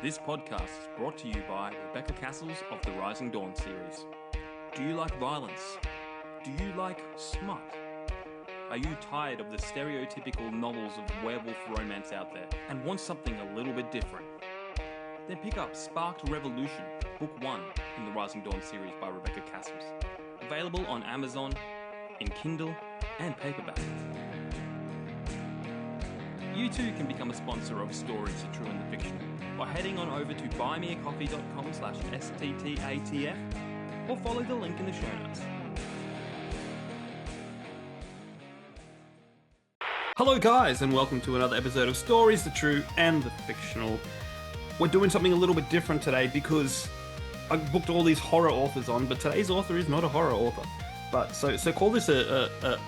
This podcast is brought to you by Rebecca Castles of the Rising Dawn series. Do you like violence? Do you like smut? Are you tired of the stereotypical novels of werewolf romance out there and want something a little bit different? Then pick up Sparked Revolution, Book 1 in the Rising Dawn series by Rebecca Castles. Available on Amazon, in Kindle, and paperback. You too can become a sponsor of Stories, The True and the Fictional by heading on over to buymeacoffee.com/STTATF or follow the link in the show notes. Hello guys, and welcome to another episode of Stories, The True and the Fictional. We're doing something a little bit different today because I booked all these horror authors on, but today's author is not a horror author. But so call this a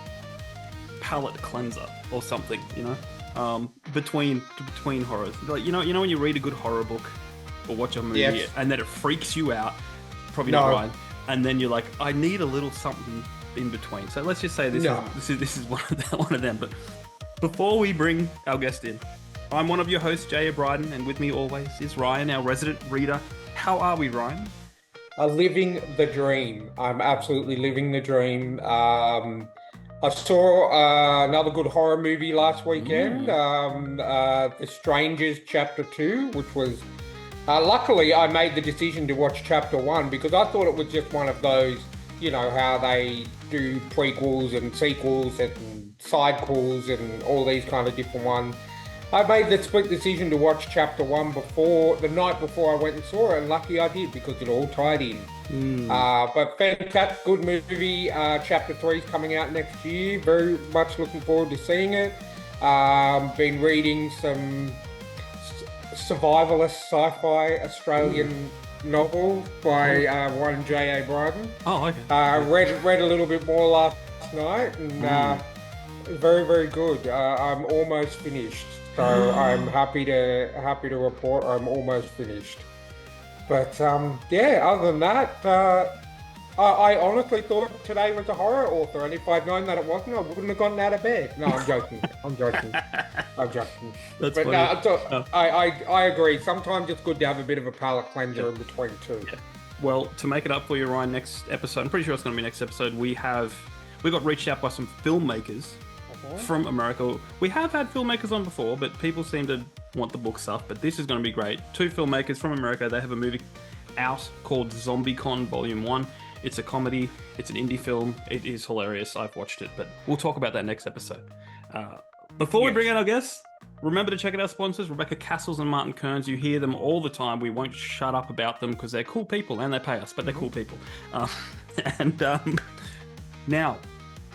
palate cleanser or something, you know? Between horrors, like you know when you read a good horror book or watch a movie and then it freaks you out, probably not right, and then you're like, I need a little something in between. So let's just say this is one of them. But before we bring our guest in, I'm one of your hosts, Jay Bryden, and with me always is Ryan, our resident reader. How are we, Ryan? Living the dream. I'm absolutely living the dream. I saw another good horror movie last weekend, The Strangers Chapter 2, which was... luckily, I made the decision to watch Chapter 1 because I thought it was just one of those, you know, how they do prequels and sequels and sidequels and all these kind of different ones. I made the split decision to watch Chapter 1 the night before I went and saw it, and lucky I did because it all tied in. But fantastic, good movie. Chapter 3 is coming out next year. Very much looking forward to seeing it. Been reading some survivalist sci-fi Australian novels by one J.A. Bryden. Oh, okay. Read a little bit more last night, and very, very good. I'm almost finished. So I'm happy to report I'm almost finished. But other than that, I honestly thought today was a horror author, and if I'd known that it wasn't, I wouldn't have gotten out of bed. No, I'm joking. I'm joking. That's but funny. No, I agree. Sometimes it's good to have a bit of a palate cleanser in between too. Yeah. Well, to make it up for you, Ryan, next episode, I'm pretty sure it's going to be next episode, we got reached out by some filmmakers from America. We have had filmmakers on before, but people seem to want the book stuff, but this is going to be great. 2 filmmakers from America. They have a movie out called ZombieCon Volume 1. It's a comedy. It's an indie film. It is hilarious. I've watched it, but we'll talk about that next episode. Before we bring in our guests, remember to check out our sponsors, Rebecca Castles and Martin Kearns. You hear them all the time. We won't shut up about them because they're cool people and they pay us, but they're cool people. Now,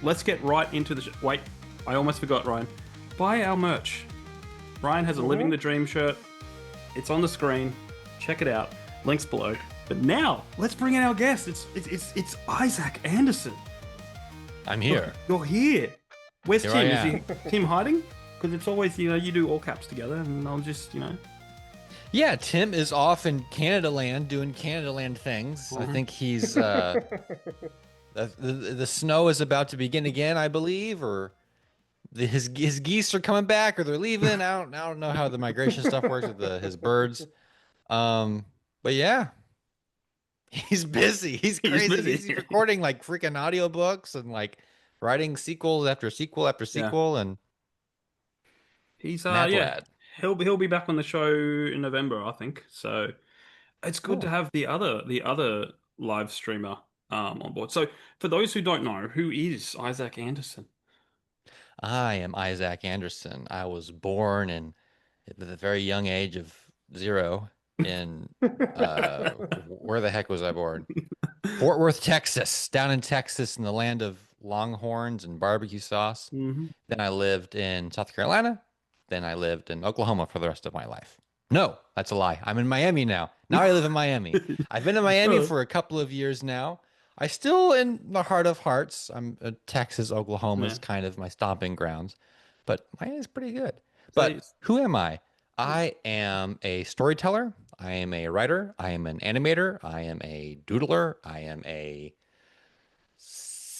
let's get right into the show. Wait, I almost forgot, Ryan. Buy our merch. Ryan has a Living the Dream shirt. It's on the screen. Check it out. Links below. But now, let's bring in our guest. It's Isaac Anderson. I'm here. You're here. Where's Here Tim? Is Tim hiding? Because it's always, you do all caps together, and I'll just, Yeah, Tim is off in Canada Land doing Canada Land things. I think he's the snow is about to begin again, I believe, or his geese are coming back, or they're leaving. I don't know how the migration stuff works with his birds. But yeah, he's busy. He's crazy. He's recording like freaking audiobooks and like writing sequels after sequel after sequel, and he's lad. He'll be back on the show in November, I think. So it's good to have the other live streamer on board. So for those who don't know, who is Isaac Anderson? I am Isaac Anderson. I was born at the very young age of 0 in where the heck was I born? Fort Worth, Texas, down in Texas in the land of longhorns and barbecue sauce. Then I lived in South Carolina. Then I lived in Oklahoma for the rest of my life. No, that's a lie. I'm in Miami now. Now I live in Miami. I've been in Miami for a couple of years now. I still, in the heart of hearts, Texas, Oklahoma is kind of my stomping grounds, but Miami's pretty good. But who am I? I am a storyteller. I am a writer. I am an animator. I am a doodler. I am a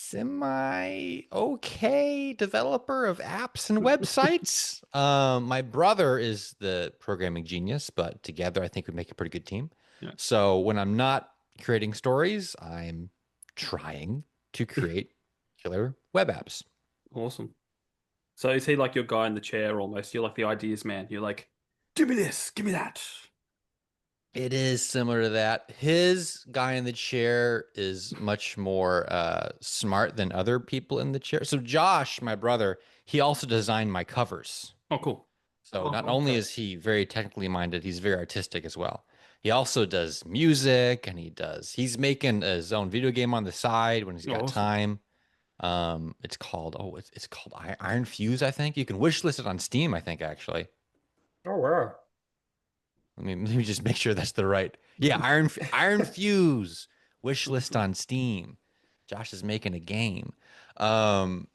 semi okay developer of apps and websites. My brother is the programming genius, but together I think we make a pretty good team. Yeah. So when I'm not creating stories, I'm trying to create killer web apps. Awesome. So is he like your guy in the chair almost? You're like the ideas man. You're like, give me this, give me that. It is similar to that. His guy in the chair is much more smart than other people in the chair. So Josh, my brother, he also designed my covers. Oh, cool. So Oh, not only okay. is he very technically minded, he's very artistic as well. He also does music and he's making his own video game on the side when he's Oh, got awesome. time. It's called Iron Fuse, I think. You can wish list it on Steam, I think actually. Oh, wow. Let me just make sure that's the right. Yeah, Iron Fuse wish list on Steam. Josh is making a game. Um,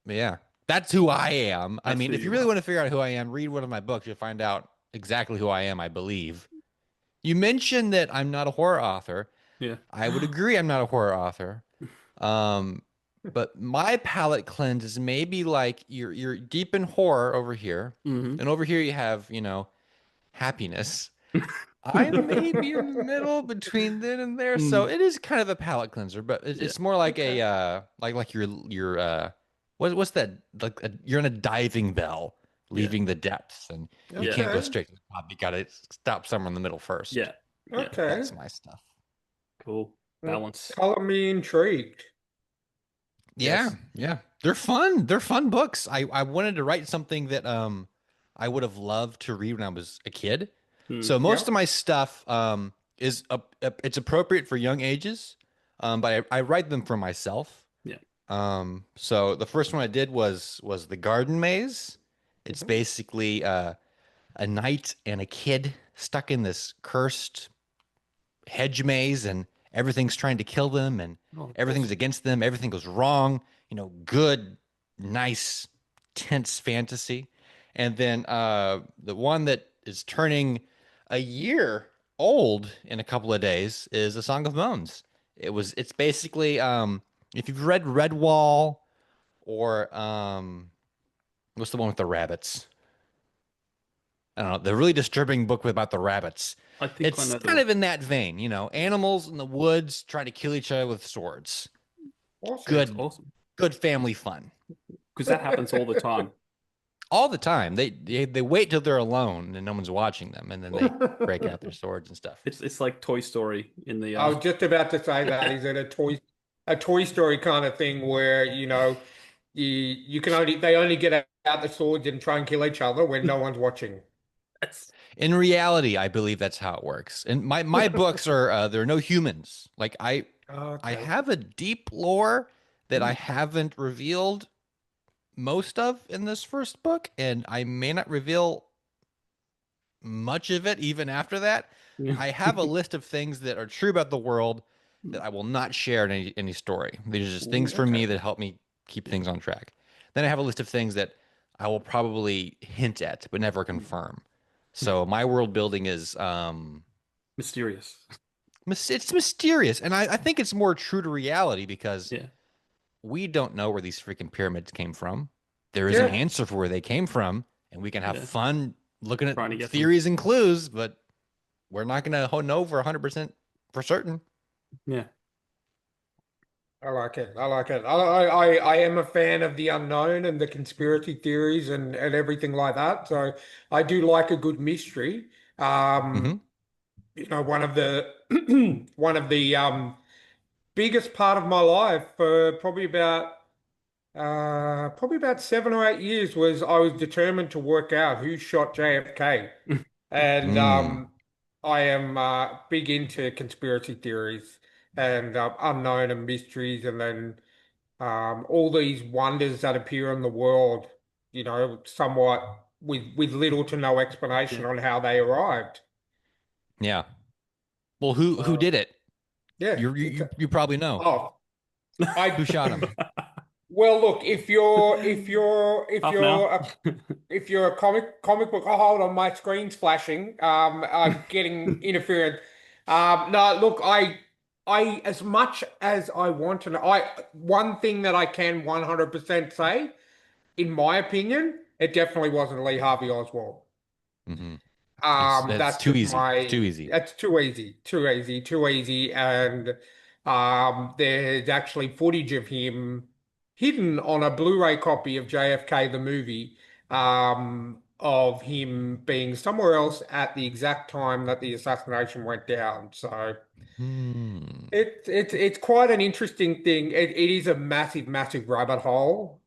yeah, that's who I am. I That's mean, who if you you really are. want to figure out who I am, read one of my books. You'll find out exactly who I am, I believe. You mentioned that I'm not a horror author. Yeah. I would agree I'm not a horror author. Um, but my palate cleanse is maybe like you're deep in horror over here, hmm and over here you have, happiness. I'm maybe in the middle between then and there, so Mm. it is kind of a palate cleanser, but Yeah. it's more like Okay. a like you're what's that like you're in a diving bell Yeah. leaving the depths and you Yeah. can't go Okay. straight to the top. You gotta stop somewhere in the middle first. Yeah. Yeah. Okay. That's my stuff. Cool. Well, Balance. color me intrigued. Yeah, Yes. yeah. They're fun. They're fun books. I wanted to write something that I would have loved to read when I was a kid. Mm. So most Yep. of my stuff it's appropriate for young ages. But I write them for myself. Yeah. So the first one I did was The Garden Maze. It's Mhm. basically a knight and a kid stuck in this cursed hedge maze and everything's trying to kill them and Oh, everything's awesome. against them. Everything goes wrong. Good, nice, tense fantasy. And then the one that is turning a year old in a couple of days is A Song of Bones. It's basically if you've read Redwall or what's the one with the rabbits? I don't know, the really disturbing book about the rabbits. I think I It's know the kind one. of in that vein, animals in the woods trying to kill each other with swords. Awesome. That's Good, awesome. good family fun. Because that happens all the time. All the time. They wait till they're alone and no one's watching them, and then they break out their swords and stuff. It's like Toy Story in the I was just about to say that. Is it a Toy Story kind of thing where, you can only they only get out the swords and try and kill each other when no one's watching. That's In reality, I believe that's how it works. And my books are there are no humans. Like I Okay. have a deep lore that I haven't revealed most of in this first book, and I may not reveal much of it even after that. yeah. I have a list of things that are true about the world that I will not share in any story. These are just things Ooh, for me Okay. that help me keep yeah. things on track. Then I have a list of things that I will probably hint at but never confirm. So my world building is Mysterious. it's mysterious, and I think it's more true to reality because Yeah. we don't know where these freaking pyramids came from. There is an Yeah. answer for where they came from, and we can have Yeah. fun looking at Trying to get them. theories and clues, but we're not going to know for 100% for certain. Yeah. I like it. I like it. I am a fan of the unknown and the conspiracy theories and everything like that. So I do like a good mystery. Hmm. One of the one of the biggest part of my life for probably about 7 or 8 years was I was determined to work out who shot JFK. And Mm. I am big into conspiracy theories and unknown and mysteries, and then all these wonders that appear in the world, somewhat with little to no Yeah. explanation on how they arrived. Yeah. Well, who So did it? yeah, You probably know oh, I who shot him. well, look, if Half an hour. you're a if you're a comic book, oh, hold on, my screen's flashing. I'm getting interference. No, look, as much as I want to know, one thing that I can 100% say, in my opinion, it definitely wasn't Lee Harvey Oswald. Hmm. It's That's too just easy. It's my, too easy. that's too easy, too easy, too easy. And there's actually footage of him hidden on a Blu-ray copy of JFK the movie, of him being somewhere else at the exact time that the assassination went down. So Hmm. it's quite an interesting thing. It is a massive, massive rabbit hole.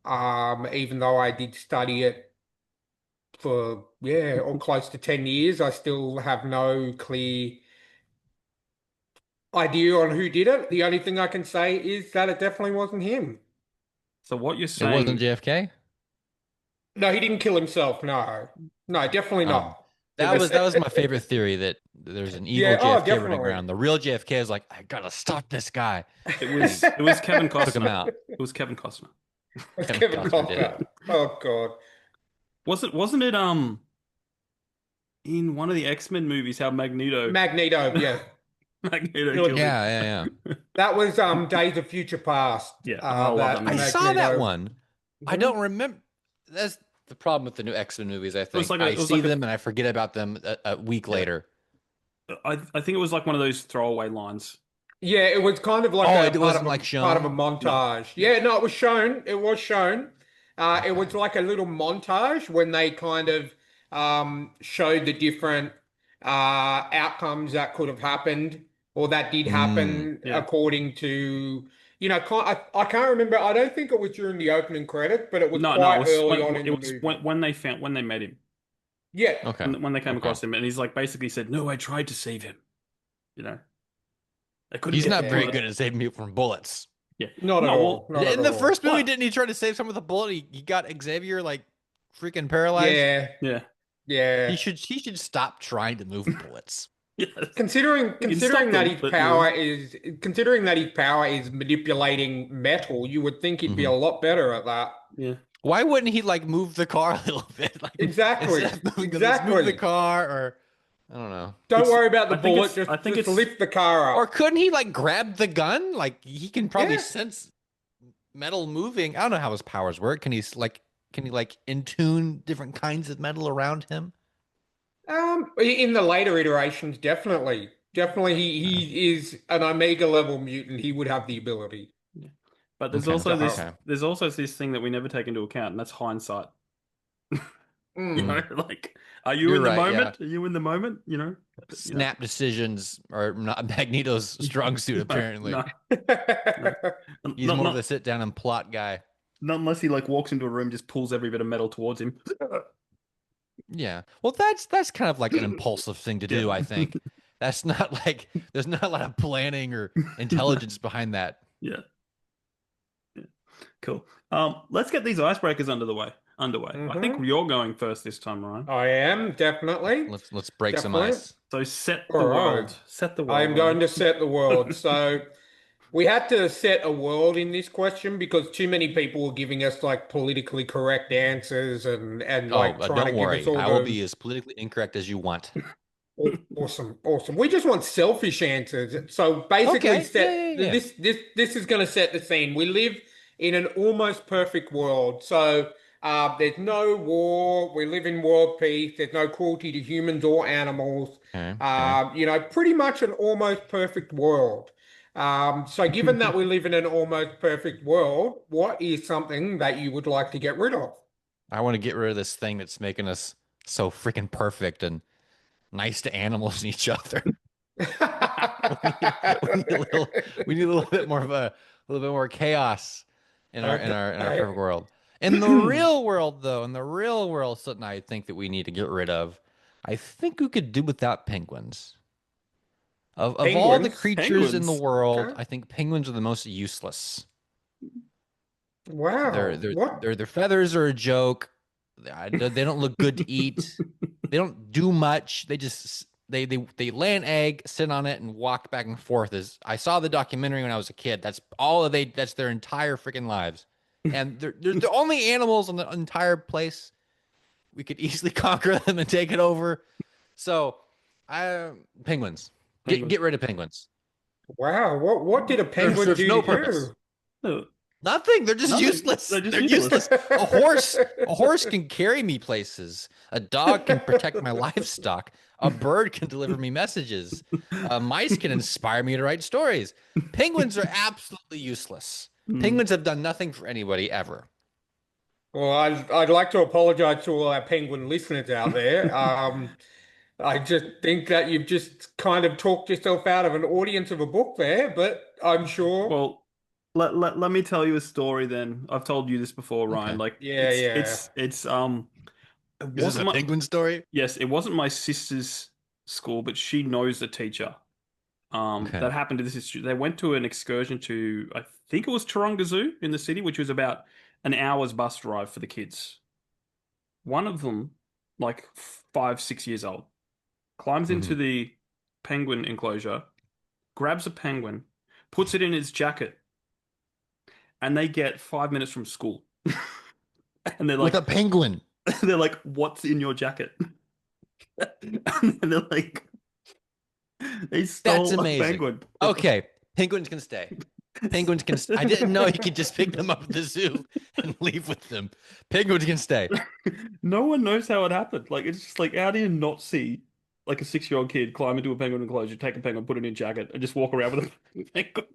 Even though I did study it for, yeah, or close to 10 years, I still have no clear idea on who did it. The only thing I can say is that it definitely wasn't him. So what you're It wasn't saying? JFK. No, he didn't kill himself. No, no, definitely Oh, not. It that was my favorite theory, that there's an evil Yeah, oh, JFK running definitely. around. The real JFK is like, I gotta stop this guy, It and he was Kevin took him Costner. out. It was Kevin Costner. It's Kevin Kevin Costner did it. Costner. Oh God. Wasn't it in one of the X-Men movies how Magneto, yeah. Magneto It killed him? Yeah, yeah, yeah. That was Days of Future Past. Yeah, I love that That I movie. saw that Magneto. one. I Mhm. don't remember. That's the problem with the new X-Men movies, I It was think. like I it was see like them and I forget about them a week yeah. later. I think it was like one of those throwaway lines. Yeah, it was kind of like Oh, a it wasn't like part of a shown? No, montage. Yeah, no, it was shown. It was shown. It was Okay. like a little montage when they kind of showed the different outcomes that could have happened or that did Mm. happen yeah, according to, I can't remember. I don't think it was during the opening credits, but it was no, quite it was early on in it the was movie. when they met him, Yeah, Okay. when they came Okay. across him, and he's like basically said, "No, I tried to save him. You know, I couldn't He's get the not very yeah. good bullet." at saving people from bullets. Yeah, Not at no, all. well, Not at In the all. first movie, but didn't he try to save someone with a bullet? He got Xavier like freaking paralyzed. Yeah, yeah, yeah. He should stop trying to move bullets. yeah, Considering he can stop considering that them, his but power is considering that his power is manipulating metal, you would think he'd be Hmm. a lot better at that. yeah, Why wouldn't he like move the car a little bit? Like Exactly. instead of moving let's move the Exactly. car, or I don't know. Don't it's. worry about the bullet, just I think just it's. lift the car Or up. couldn't he like grab the gun? Like he can probably Yeah. sense metal moving. I don't know how his powers work. Can he like in tune different kinds of metal around him? In the later iterations, definitely. Definitely Uh, he is an Omega level mutant. He would have the ability. Yeah. But Okay. So, Okay. there's also this thing that we never take into account, and that's hindsight. You mm, know, Mm. like, are you You're in the right. Yeah. moment? Are you in the moment? You know, Snap decisions are not Magneto's strong suit, no, apparently. no, no. He's more of Not the sit down and plot guy. not unless he like walks into a room, just pulls every bit of metal towards him. Yeah. Well, that's kind of like an impulsive thing to Yeah, do, I think. That's not like there's not a lot of planning or no, intelligence behind that. yeah, yeah, cool. Let's get these icebreakers Underway. I think hmm you're going first this time, Ryan. I am definitely. Let's break some Definitely. ice. So All right. set the I world, am going Ryan. to set the world. So we had to set a world in this question because too many people were giving us like politically correct answers and Oh, like trying to don't give us worry. all I will the be as politically incorrect as you want. awesome, awesome. We just want selfish answers. So basically, Okay. Yeah, yeah, yeah. this is going to set the scene. We live in an almost perfect world. So there's no war. We live in world peace. There's no cruelty to humans or animals. Okay. Okay. Pretty much an almost perfect world. So given that we live in an almost perfect world, what is something that you would like to get rid of? I want to get rid of this thing that's making us so freaking perfect and nice to animals and each other. We need a little bit more of a little bit more chaos in our Okay. perfect world. In the real world, though, in the real world, something I think that we need to get rid of. I think we could do without penguins. Of all the Penguins. creatures in the Penguins. world, Okay. I think penguins are the most useless. Wow. What? Their feathers are a joke. They don't look good to eat. They don't do much. They just they lay an egg, sit on it, and walk back and forth. As I saw the documentary when I was a kid. That's all they. That's their entire freaking lives. And they're the only animals on the entire place. We could easily conquer them and take it over. So, penguins. Penguins. Get rid of penguins. Wow. What did a penguin There's do no to purpose. you? No, Nothing. They're just nothing. useless. They're just They're useless. useless. A horse can carry me places. A dog can protect my livestock. A bird can deliver me messages. Mice can inspire me to write stories. Penguins are absolutely useless. Hmm. Penguins have done nothing for anybody ever. Well, I'd like to apologize to all our penguin listeners out there. I just think that you've just kind of talked yourself out of an audience of a book there, but I'm sure. Well, let me tell you a story then. I've told you this before, Ryan. Okay. Like Yeah, yeah. it Is this wasn't a my penguin story? yes, it wasn't my sister's school, but she knows the teacher. Okay. That happened to this is they went to an excursion to I think it was Taronga Zoo in the city, which was about an hour's bus drive for the kids. One of them, like 5, 6 years old, climbs into Hmm. the penguin enclosure, grabs a penguin, puts it in his jacket, and they get 5 minutes from school. And With a penguin. they're like, "What's in your jacket?" And they're like, "They That's stole a amazing. penguin." Okay. Penguins can stay. Penguins can. I didn't know you could just pick them up at the zoo and leave with them. Penguins can stay. No one knows how it happened. Like, it's just like, how do you not see like a 6-year-old kid climb into a penguin enclosure, take a penguin, put it in a jacket, and just walk around with a penguin?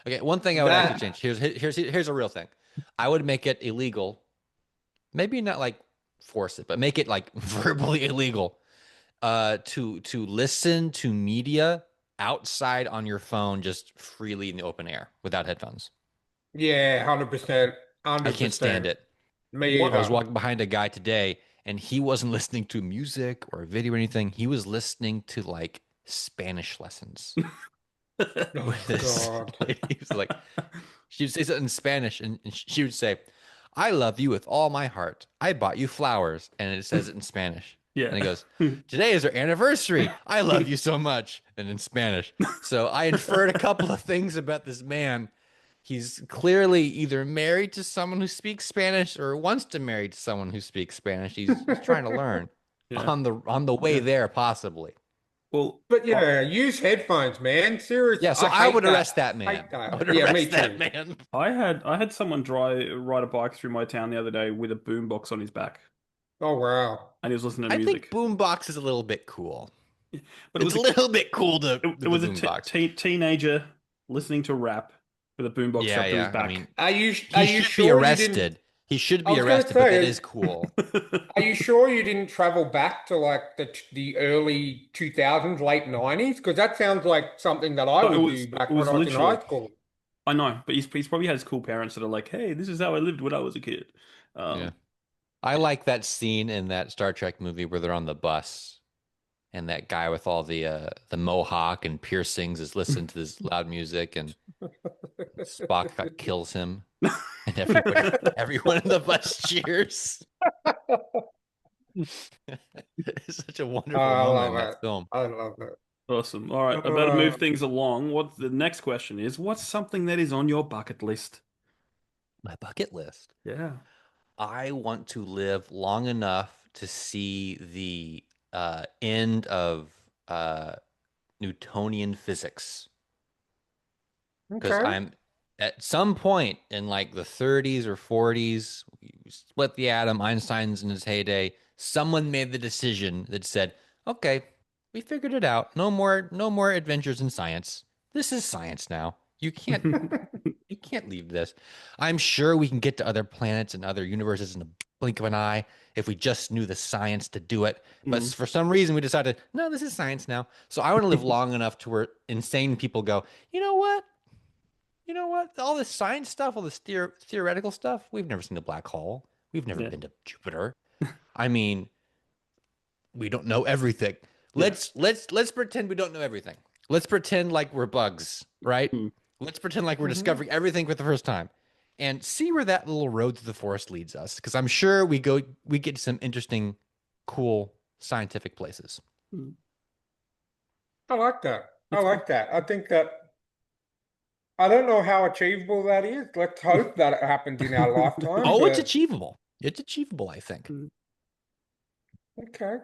Okay. One thing I would actually That change. Here's a real thing. I would make it illegal. Maybe not like force it, but make it like verbally illegal. To listen to media outside on your phone just freely in the open air without headphones. Yeah, 100%. I can't stand 100%. it. Me I was either. walking behind a guy today and he wasn't listening to music or a video or anything. He was listening to like Spanish lessons with Oh this God. lady. He was like, she would say something in Spanish and she would say, I love you with all my heart. I bought you flowers. And it says it in Spanish. And he Yeah. goes, today is our anniversary. I love you so much. And in Spanish. So I inferred a couple of things about this man. He's clearly either married to someone who speaks Spanish or wants to marry to someone who speaks Spanish. He's trying to learn Yeah. on the way Yeah. there, possibly. Well, But yeah, use headphones, man. Serious. Yeah, so I I hate would that. arrest that Hate man. I that. would Yeah, me arrest that too. man. I had someone ride a bike through my town the other day with a boombox on his back, Oh wow. and he was listening to I think music. boombox is a little bit cool. But It's a little bit cool to it with the was a boombox. teenager listening to rap with a boombox Yeah, strapped to his yeah. I back. mean, Are he you should be sure you didn't? arrested. He should I be was going to arrested, but that say, is cool. are you sure you didn't travel back to like the early 2000s, late 90s? Because that sounds like something that I No, would do it back when was I was in high literally. school. I know, but he's probably has cool parents that are like, "Hey, this is how I lived when I was a kid." Yeah. Um, I like that scene in that Star Trek movie where they're on the bus and that guy with all the mohawk and piercings is listening to this loud music and Spock kills him and everyone in the bus cheers. It's such a wonderful I moment love in that it. film. I love it. awesome. All right, I better move Uh, things along. What the next question is? What's something that is on your bucket list? My bucket list. Yeah. I want to live long enough to see the end of Newtonian physics because okay. I'm at some point in like the 30s or 40s, we split the atom, Einstein's in his heyday. Someone made the decision that said, "Okay, we figured it out. No more adventures in science. This is science now. You can't leave this. I'm sure we can get to other planets and other universes in a blink of an eye if we just knew the science to do it. But Mm. for some reason, we decided, no, this is science now. So I want to live long enough to where insane people go, you know what? You know what? All this science stuff, all this theoretical stuff, we've never seen a black hole. We've never Yeah. been to Jupiter. I mean, we don't know everything. Yeah. Let's pretend we don't know everything. Let's pretend like we're bugs, right? Mm. Let's pretend like we're Mhm. discovering everything for the first time and see where that little road through the forest leads us. Because I'm sure we get to some interesting, cool scientific places. Mm. I like that. I That's cool. like that. I think that I don't know how achievable that is. Let's hope that it happens in our lifetime, Oh, it's but achievable. It's achievable, I think. Mm. okay.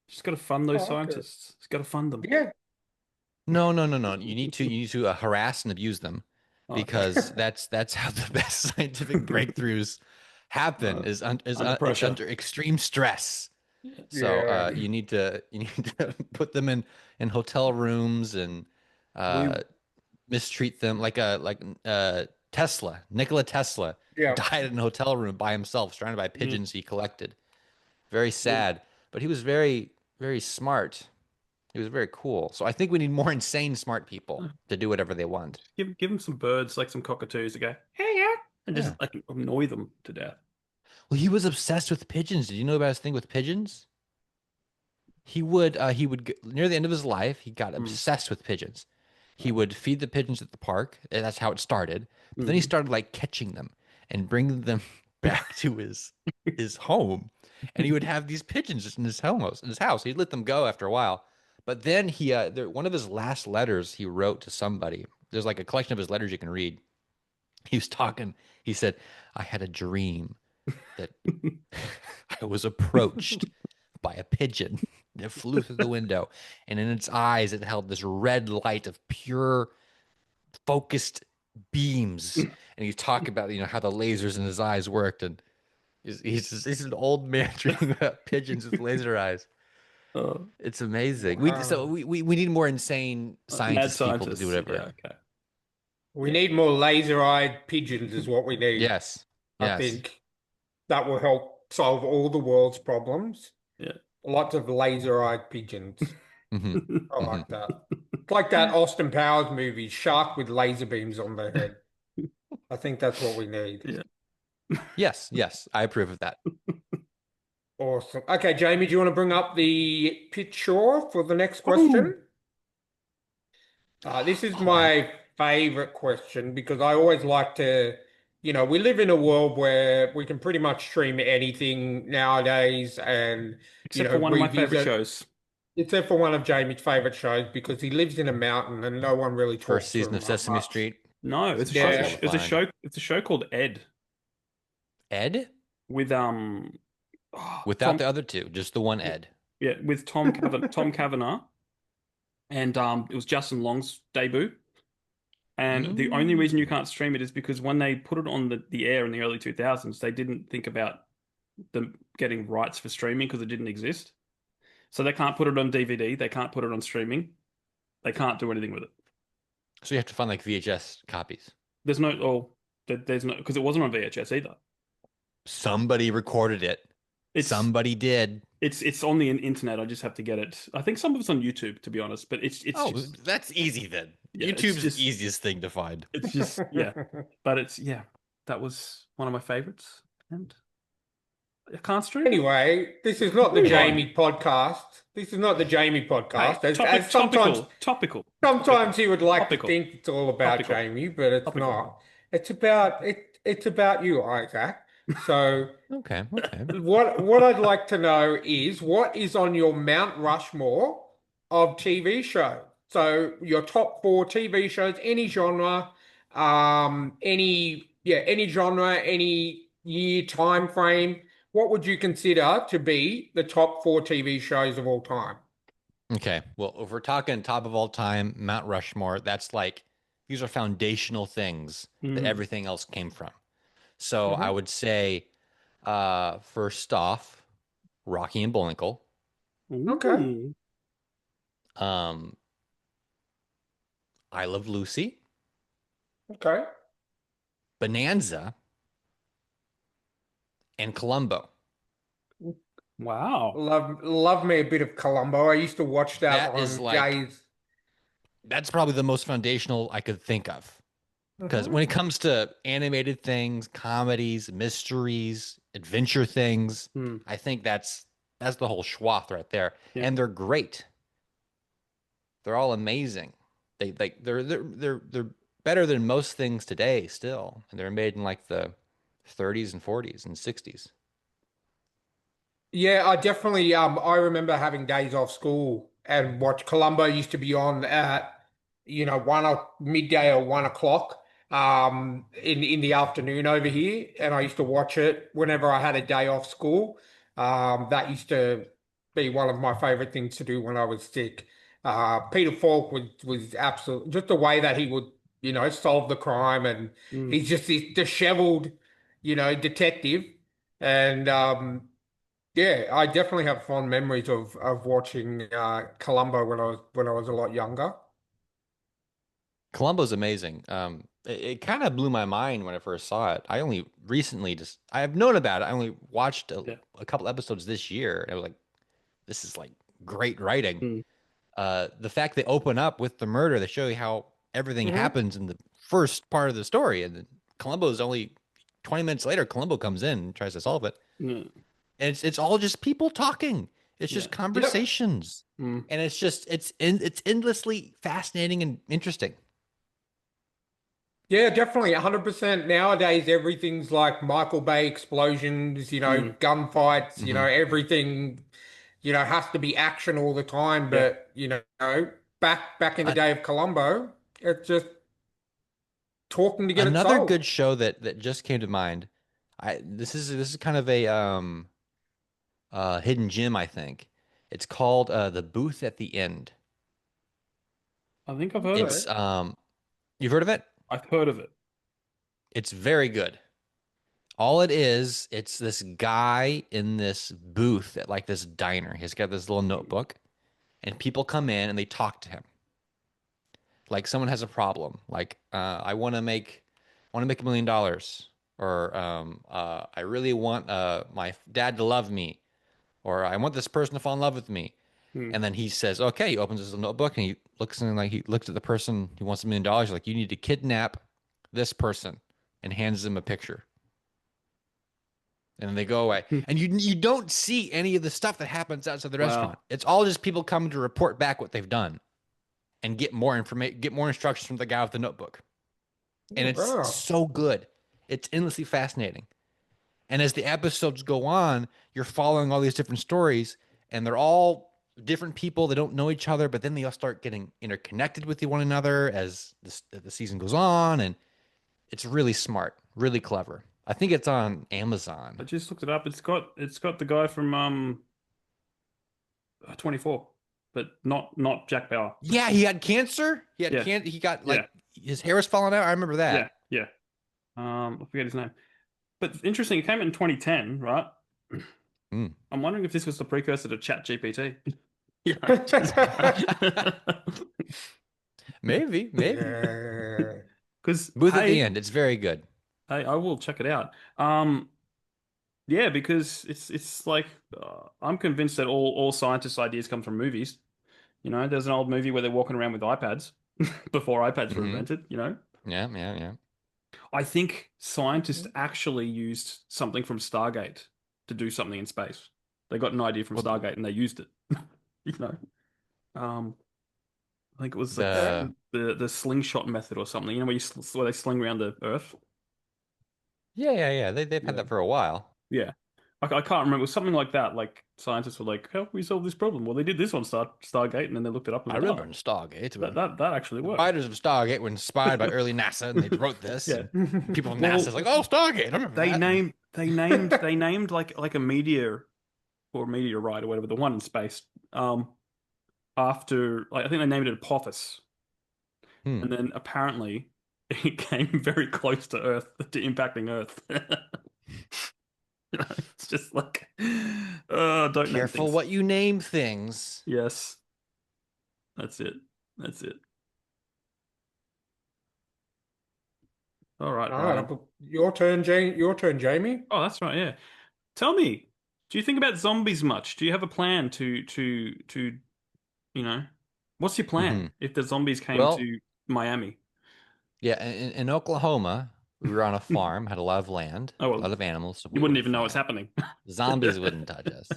Just got to fund I those like it. scientists. Just got to fund them. Yeah. No, no, no, no. You need to harass and abuse them Oh, okay. because that's how the best scientific breakthroughs happen Under it's pressure. under extreme stress. So Yeah. you need to put them in hotel rooms and We uh mistreat them like Nikola Tesla Yeah. died in a hotel room by himself surrounded by mm, pigeons he collected. Very we sad, but he was very very smart. He was very cool. So I think we need more insane smart people to do whatever they want. give them some birds, like some cockatoos, that go hey yeah, and Yeah. just like annoy them to death. Well, he was obsessed with pigeons. Did you know about his thing with pigeons? Near the end of his life, he got Mm. obsessed with pigeons. He Oh. would feed the pigeons at the park, and that's how it started. But then he Mm. started like catching them and bringing them back to his home, and he would have these pigeons just in his house. In his house, he'd let them go after a while. But then one of his last letters he wrote to somebody. There's like a collection of his letters you can read. He was talking. He said, "I had a dream that I was approached by a pigeon that flew through the window, and in its eyes it held this red light of pure focused beams." And he's talking about how the lasers in his eyes worked, and he's an old man dreaming about pigeons with laser eyes. Uh, It's amazing. Wow. We need more insane mad scientist people to do scientists. whatever. Yeah. Okay. We Yeah. need more laser-eyed pigeons is what we need. Yes, I yes. think that will help solve all the world's problems. Yeah. Lots of laser-eyed pigeons. Hmm. I Hmm. like that. It's like that Austin Powers movie, Shark with laser beams on their head. I think that's what we need. Yeah. Yes, yes, I approve of that. Awesome. Okay, Jamie, do you want to bring up the picture for the next Oh. question? This is Oh, I my favorite question because I always like to, we live in a world where we can pretty much stream anything nowadays and, Except for one of my favorite revisit, shows. except for one of Jamie's favorite shows because he lives in a mountain and no one really first talks to season him of that Sesame much. Street. No, It's it's a show. impossible Yeah. to It's a find. show. It's a show called Ed Ed? with Without Tom. the other two, just the one Ed. Yeah, with Tom Cavanaugh, and it was Justin Long's debut. And the only reason you Mm. can't stream it is because when they put it on the air in the early 2000s, they didn't think about them getting rights for streaming because it didn't exist. So they can't put it on DVD. They can't put it on streaming. They can't do anything with it. So you have to find like VHS copies. There's no, oh, there's no, because it wasn't on VHS either. Somebody recorded it. It's Somebody did. it's on the internet. I just have to get it. I think some of it's on YouTube, to be honest. But it's Oh, just that's easy then. yeah, YouTube's the easiest thing to find. it's just yeah. But it's yeah, that was one of my favorites, and I can't stream it. Anyway, this is not the Move on. Jamie podcast. This is not the Jamie Hey, podcast. As sometimes topical, he would like to topical, think it's all about topical, Jamie, but it's topical. not. It's about you, Isaac. So Okay, okay. what I'd like to know is what is on your Mount Rushmore of TV shows? So your top four TV shows, any genre, any genre, any year time frame. What would you consider to be the top four TV shows of all time? Okay. Well, if we're talking top of all time, Mount Rushmore, that's like these are foundational things that Mm. everything else came from. So I Mhm. would say first off, Rocky and Bullwinkle. Okay. Ooh. Um, I Love Lucy, Okay. Bonanza, and Columbo. Wow. Love me a bit of Columbo. I used to watch that That is on like days. that's probably the most foundational I could think of. Because Mhm. when it comes to animated things, comedies, mysteries, adventure things, Hmm. I think that's the whole swath right there. Yeah. And they're great. They're all amazing. They're better than most things today still. And they're made in like the 30s and 40s and 60s. Yeah, I definitely I remember having days off school and watch Columbo used to be on at 1 midday or 1 o'clock in the afternoon over here, and I used to watch it whenever I had a day off school. That used to be one of my favorite things to do when I was sick. Peter Falk was absolute, just the way that he would, solve the crime, and Mm. he's just this disheveled, detective. And yeah, I definitely have fond memories of watching Columbo when I was a lot younger. Columbo's amazing. It kind of blew my mind when I first saw it. I only recently just I've known about it. I only watched Yeah. a couple episodes this year, and I was like, this is like great writing. Mm. The fact they open up with the murder, they show you how everything Hmm. happens in the first part of the story, and then Columbo's only 20 minutes later. Columbo comes in and tries to solve it, Mm. and it's all just people talking. It's Yeah. just Yep. conversations, Mm. and it's endlessly fascinating and interesting. Yeah, definitely 100%. Nowadays, everything's like Michael Bay explosions, Mm. gunfights, Hmm. everything, has to be action all the time. Yeah. But, back in the day of Columbo, it's just talking to get it Another solved. good show that just came to mind. This is kind of a hidden gem, I think. It's called The Booth at the End. I think I've heard of it. Okay. It's you've heard of it? I've heard of it. It's very good. All it is, it's this guy in this booth at like this diner. He's got this little notebook, and people come in and they talk to him. Like someone has a problem. Like I want to make $1 million, or I really want my dad to love me, or I want this person to fall in love with me. Mm. And then he says, okay, he opens his notebook and he looks at the person who wants $1 million. Like, you need to kidnap this person, and hands them a picture. And then they go away. And you don't see any of the stuff that happens outside the restaurant. Wow. It's all just people coming to report back what they've done and get more information, get more instructions from the guy with the notebook. And it's Wow. so good. It's endlessly fascinating. And as the episodes go on, you're following all these different stories, and they're all different people. They don't know each other, but then they all start getting interconnected with one another as the season goes on. And it's really smart, really clever. I think it's on I Amazon. just looked it up. It's got the guy from 24, but not Jack Bauer. Yeah, he had cancer. He had Yeah. He got Yeah. like his hair was falling out. I remember Yeah. that. Yeah. I forget his name. But interesting, it came out in 2010, right? Mm. I'm wondering if this was the precursor to ChatGPT. Yeah. Maybe. Yeah. Because Booth at the hey, End. It's very good. I will check it out. Yeah, because it's like I'm convinced that all scientists' ideas come from movies. There's an old movie where they're walking around with iPads before iPads were Hmm. invented. Yeah. I think scientists actually used something from Stargate to do something in space. They got an idea from Well, Stargate and they used it. You know, um, I think it was like Okay. the the slingshot method or something. Where where they sling around the Earth. yeah. They've had Yeah, that for a while. yeah. I can't remember. It was something like that. Like scientists were like, "How can we solve this problem?" Well, they did this on Stargate, and then they looked it up and I went, remember "Oh, in Stargate that when that that actually the worked." writers of Stargate were inspired by early NASA, and they wrote this, Yeah. and people from NASA's Well, like, "Oh, Stargate, I remember they that." And named they named they named like a meteor or meteorite or whatever, the one in space. Um, after like I think they named it Apophis, hmm. and then apparently it came very close to Earth, to impacting Earth. It's just like, don't name Careful things. what you name things. Yes, that's it. That's it. All right, All right, Brian. your turn, Jamie. Your turn, Jamie. Oh, that's right. Yeah. Tell me, do you think about zombies much? Do you have a plan to you know, what's your Hmm. plan if the zombies came Well, to Miami? yeah, in Oklahoma, we were on a farm, had a lot of land, Oh a lot well, of animals, so you we would wouldn't be even know what's fine. happening. Zombies wouldn't touch us.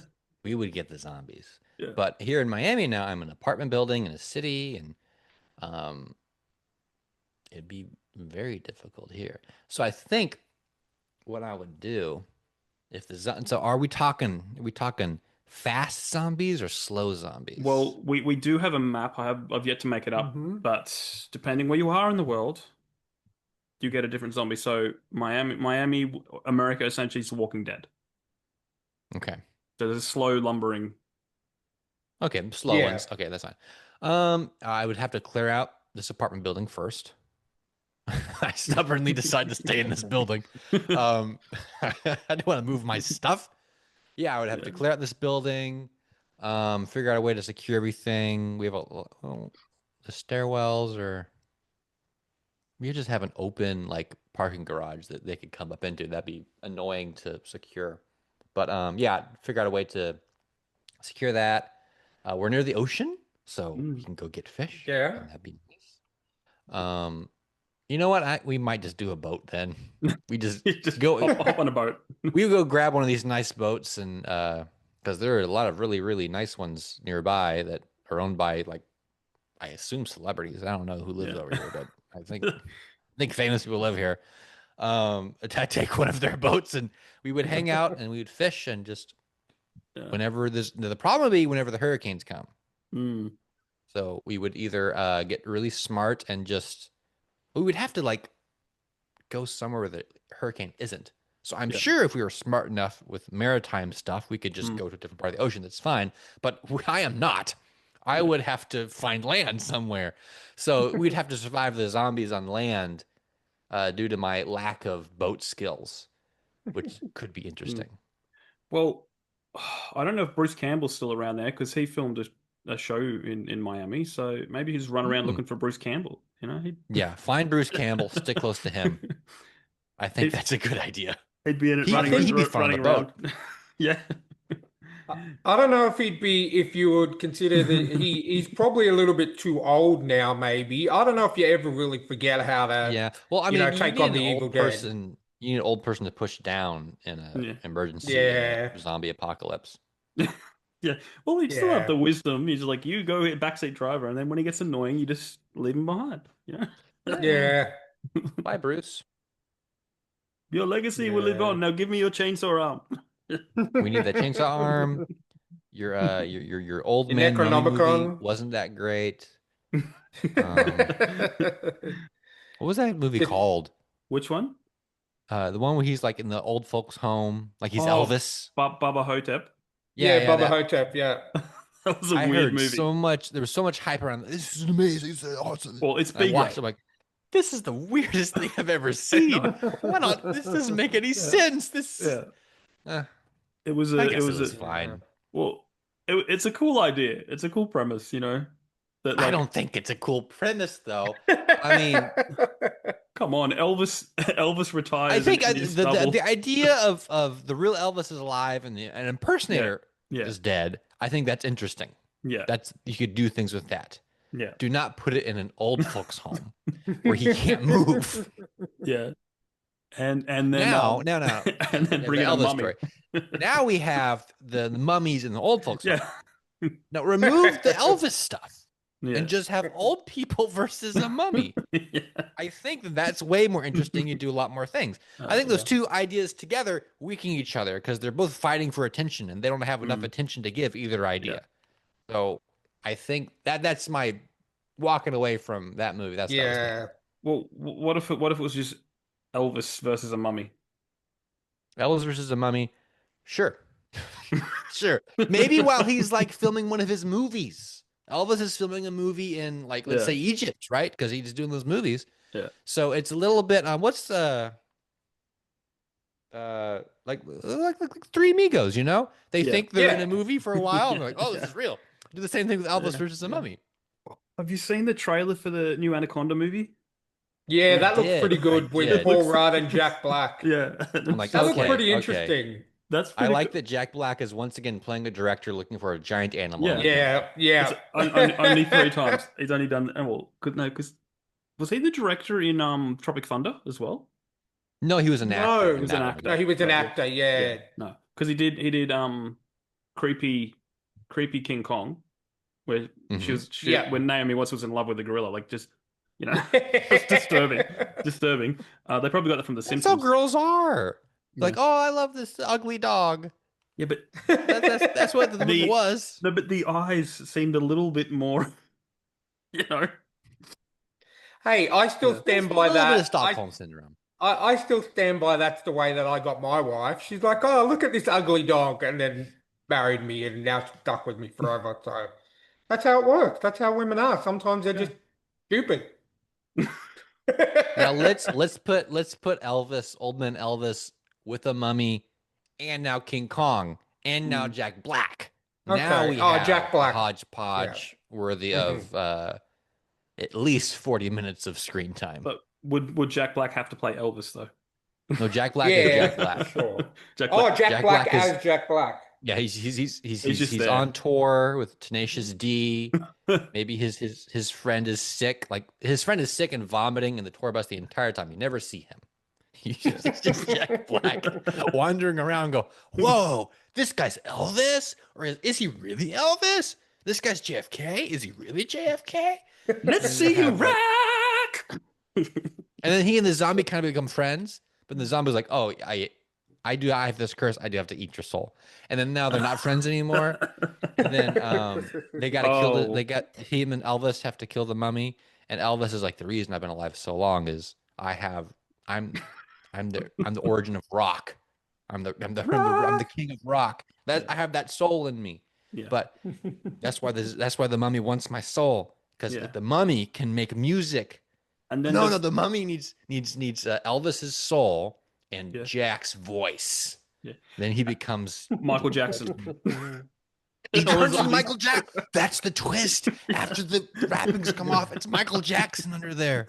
We would get the zombies. Yeah. But here in Miami now, I'm in an apartment building in a city, and um, it'd be very difficult here. So I think what I would do if so are we talking fast zombies or slow zombies? Well, we do have a map. I've yet to make it up, Hmm. but depending where you are in the world, you get a different zombie. So Miami, America essentially is The Walking Dead. Okay. So there's a slow lumbering Okay, slow Yeah. ones. Okay, that's fine. I would have to clear out this apartment building first. I stubbornly decide to stay in this building. Um, I don't want to move my stuff. Yeah, I would have to Yeah. clear out this building, figure out a way to secure everything. We have the stairwells, or we just have an open like parking garage that they could come up into. That'd be annoying to secure. But yeah, figure out a way to secure that. We're near the ocean, so we Mm. can go get fish, Yeah. and that'd be nice. You know what? We might just do a boat then. We just You just go. hop on a boat. We go grab one of these nice boats, and because there are a lot of really, really nice ones nearby that are owned by like I assume celebrities. I don't know who lives Yeah. over here, but I think famous people live here. I take one of their boats, and we would hang out and we would fish, and just Yeah. whenever the problem would be whenever the hurricanes come. Mm. So we would either get really smart and we would have to like go somewhere where the hurricane isn't. So I'm Yeah. sure if we were smart enough with maritime stuff, we could just go to a different part of the ocean. That's fine. But I am not. I would have to find land somewhere. So we'd have to survive the zombies on land due to my lack of boat skills, which could be interesting. Well, I don't know if Bruce Campbell's still around there because he filmed a show in Miami. So maybe he's run around looking for Bruce Campbell. You know, Yeah, find Bruce Campbell, stick close to him. I think that's a good idea. he'd be in it I think he'd be fun on running the around. boat. Yeah. I don't know if you would consider that he's probably a little bit too old now, maybe. I don't know if you ever really forget how to, Yeah. Well, I you mean, know, you take need on an the Evil old Dead. person. You need an old person to push down in an Yeah. emergency Yeah. zombie apocalypse. Yeah. Well, he'd still have Yeah. the wisdom. He's like, you go backseat driver, and then when he gets annoying, you just leave him behind. You know? Yeah. Bye, Bruce. Your legacy will live Yeah. on. Now give me your chainsaw arm. We need that chainsaw arm. Your old The man mummy movie Necronomicon. wasn't that great. What was that movie called? Which one? The one where he's like in the old folks' home, like he's Oh, Elvis. Baba Hotep. Yeah, Yeah, Baba Hotep, yeah. That was a I weird heard movie. so much. There was so much hype around. This is amazing. This is awesome. Well, it's And I big. watched. I'm like, this is the weirdest thing I've ever seen. Why not? This doesn't make any sense. This. Yeah. Uh, It was I a. guess It was a. fine. Well, it's a cool idea. It's a cool premise. You know. That I like, don't think it's a cool premise, though. I mean, come on, Elvis. Elvis retires. I think in his stubble. the idea of the real Elvis is alive and an impersonator Yeah. is dead. I think that's interesting. Yeah. That's you could do things with that. Yeah. Do not put it in an old folks' home where he can't move. Yeah. And then Now, and then bring the in a Elvis mummy. story. Now we have the mummies in the old folks' home. Yeah. Now remove the Elvis stuff Yeah. and just have old people versus a mummy. Yeah. I think that's way more interesting. You do a lot more things. I think those two ideas together weaken each other because they're both fighting for attention and they don't have enough attention to give either idea. So I think that's my walking away from that movie. That was me. Yeah. Well, what if it was just Elvis versus a mummy? Elvis versus a mummy. Sure. Sure. Maybe while he's like filming one of his movies. Elvis is filming a movie in like let's say Egypt, right? Because he's doing those movies. Yeah. So it's a little bit what's like Three Amigos, you know? They think they're in a movie for a while and they're like, oh, this is real. Do the same thing with Elvis versus a mummy. Have you seen the trailer for the new Anaconda movie? Yeah, that looks did. pretty good I with did. Paul Rudd and Jack Black. Yeah. I'm like, That looks okay, pretty okay. interesting. That's I pretty like good. that Jack Black is once again playing a director looking for a giant animal. Yeah. Yeah, It's yeah. only 3 times. He's only done because was he the director in Tropic Thunder as well? No, he was an actor. No, in he was that an one. actor. No, he was an Right, actor, yeah. No, because he did creepy King Kong, where when Naomi Watts was in love with the gorilla, like just you know, it's disturbing. They probably got that from The That's Simpsons. how girls are. Like, oh, I love this ugly dog. Yeah, but That's what the movie was. no, but the eyes seemed a little bit more, you know. Hey, I still stand by A little bit of that. Stockholm syndrome. I still stand by that's the way that I got my wife. She's like, oh, look at this ugly dog. And then married me and now she's stuck with me forever. So that's how it works. That's how women are. Sometimes they're Yeah. just stupid. Now let's put Elvis, old man Elvis, with a mummy, and now King Kong, and now Jack Black. Now Okay. we Oh, have Jack a Black. Yeah. hodgepodge worthy Mhm. of at least 40 minutes of screen time. But would Jack Black have to play Elvis though? No, Jack Black is Yeah, Jack Black. sure. Jack Oh, Black. Jack Jack Black Black is as Jack Black. yeah, He's just he's there. on tour with Tenacious D. Maybe his friend is sick. Like his friend is sick and vomiting in the tour bus the entire time. You never see him. He's just Jack Black wandering around. Go, whoa! This guy's Elvis, or is he really Elvis? This guy's JFK. Is he really JFK? Let's see you rock. And then he and the zombie kind of become friends. But the zombie's like, oh, I have this curse. I do have to eat your soul. And then now they're not friends anymore. And then they got to kill Oh. they got him and Elvis have to kill the mummy. And Elvis is like, the reason I've been alive so long is I'm the origin of rock. I'm the king of rock. That I have that soul in me. Yeah. But that's why the mummy wants my soul, because Yeah. the mummy can make music. And then No, the mummy needs Elvis's soul and Yeah. Jack's voice. Yeah. Then he becomes Michael Jackson. he All turns the into Michael Jackson. That's the twist. After the wrappings come off, it's Michael Jackson under there.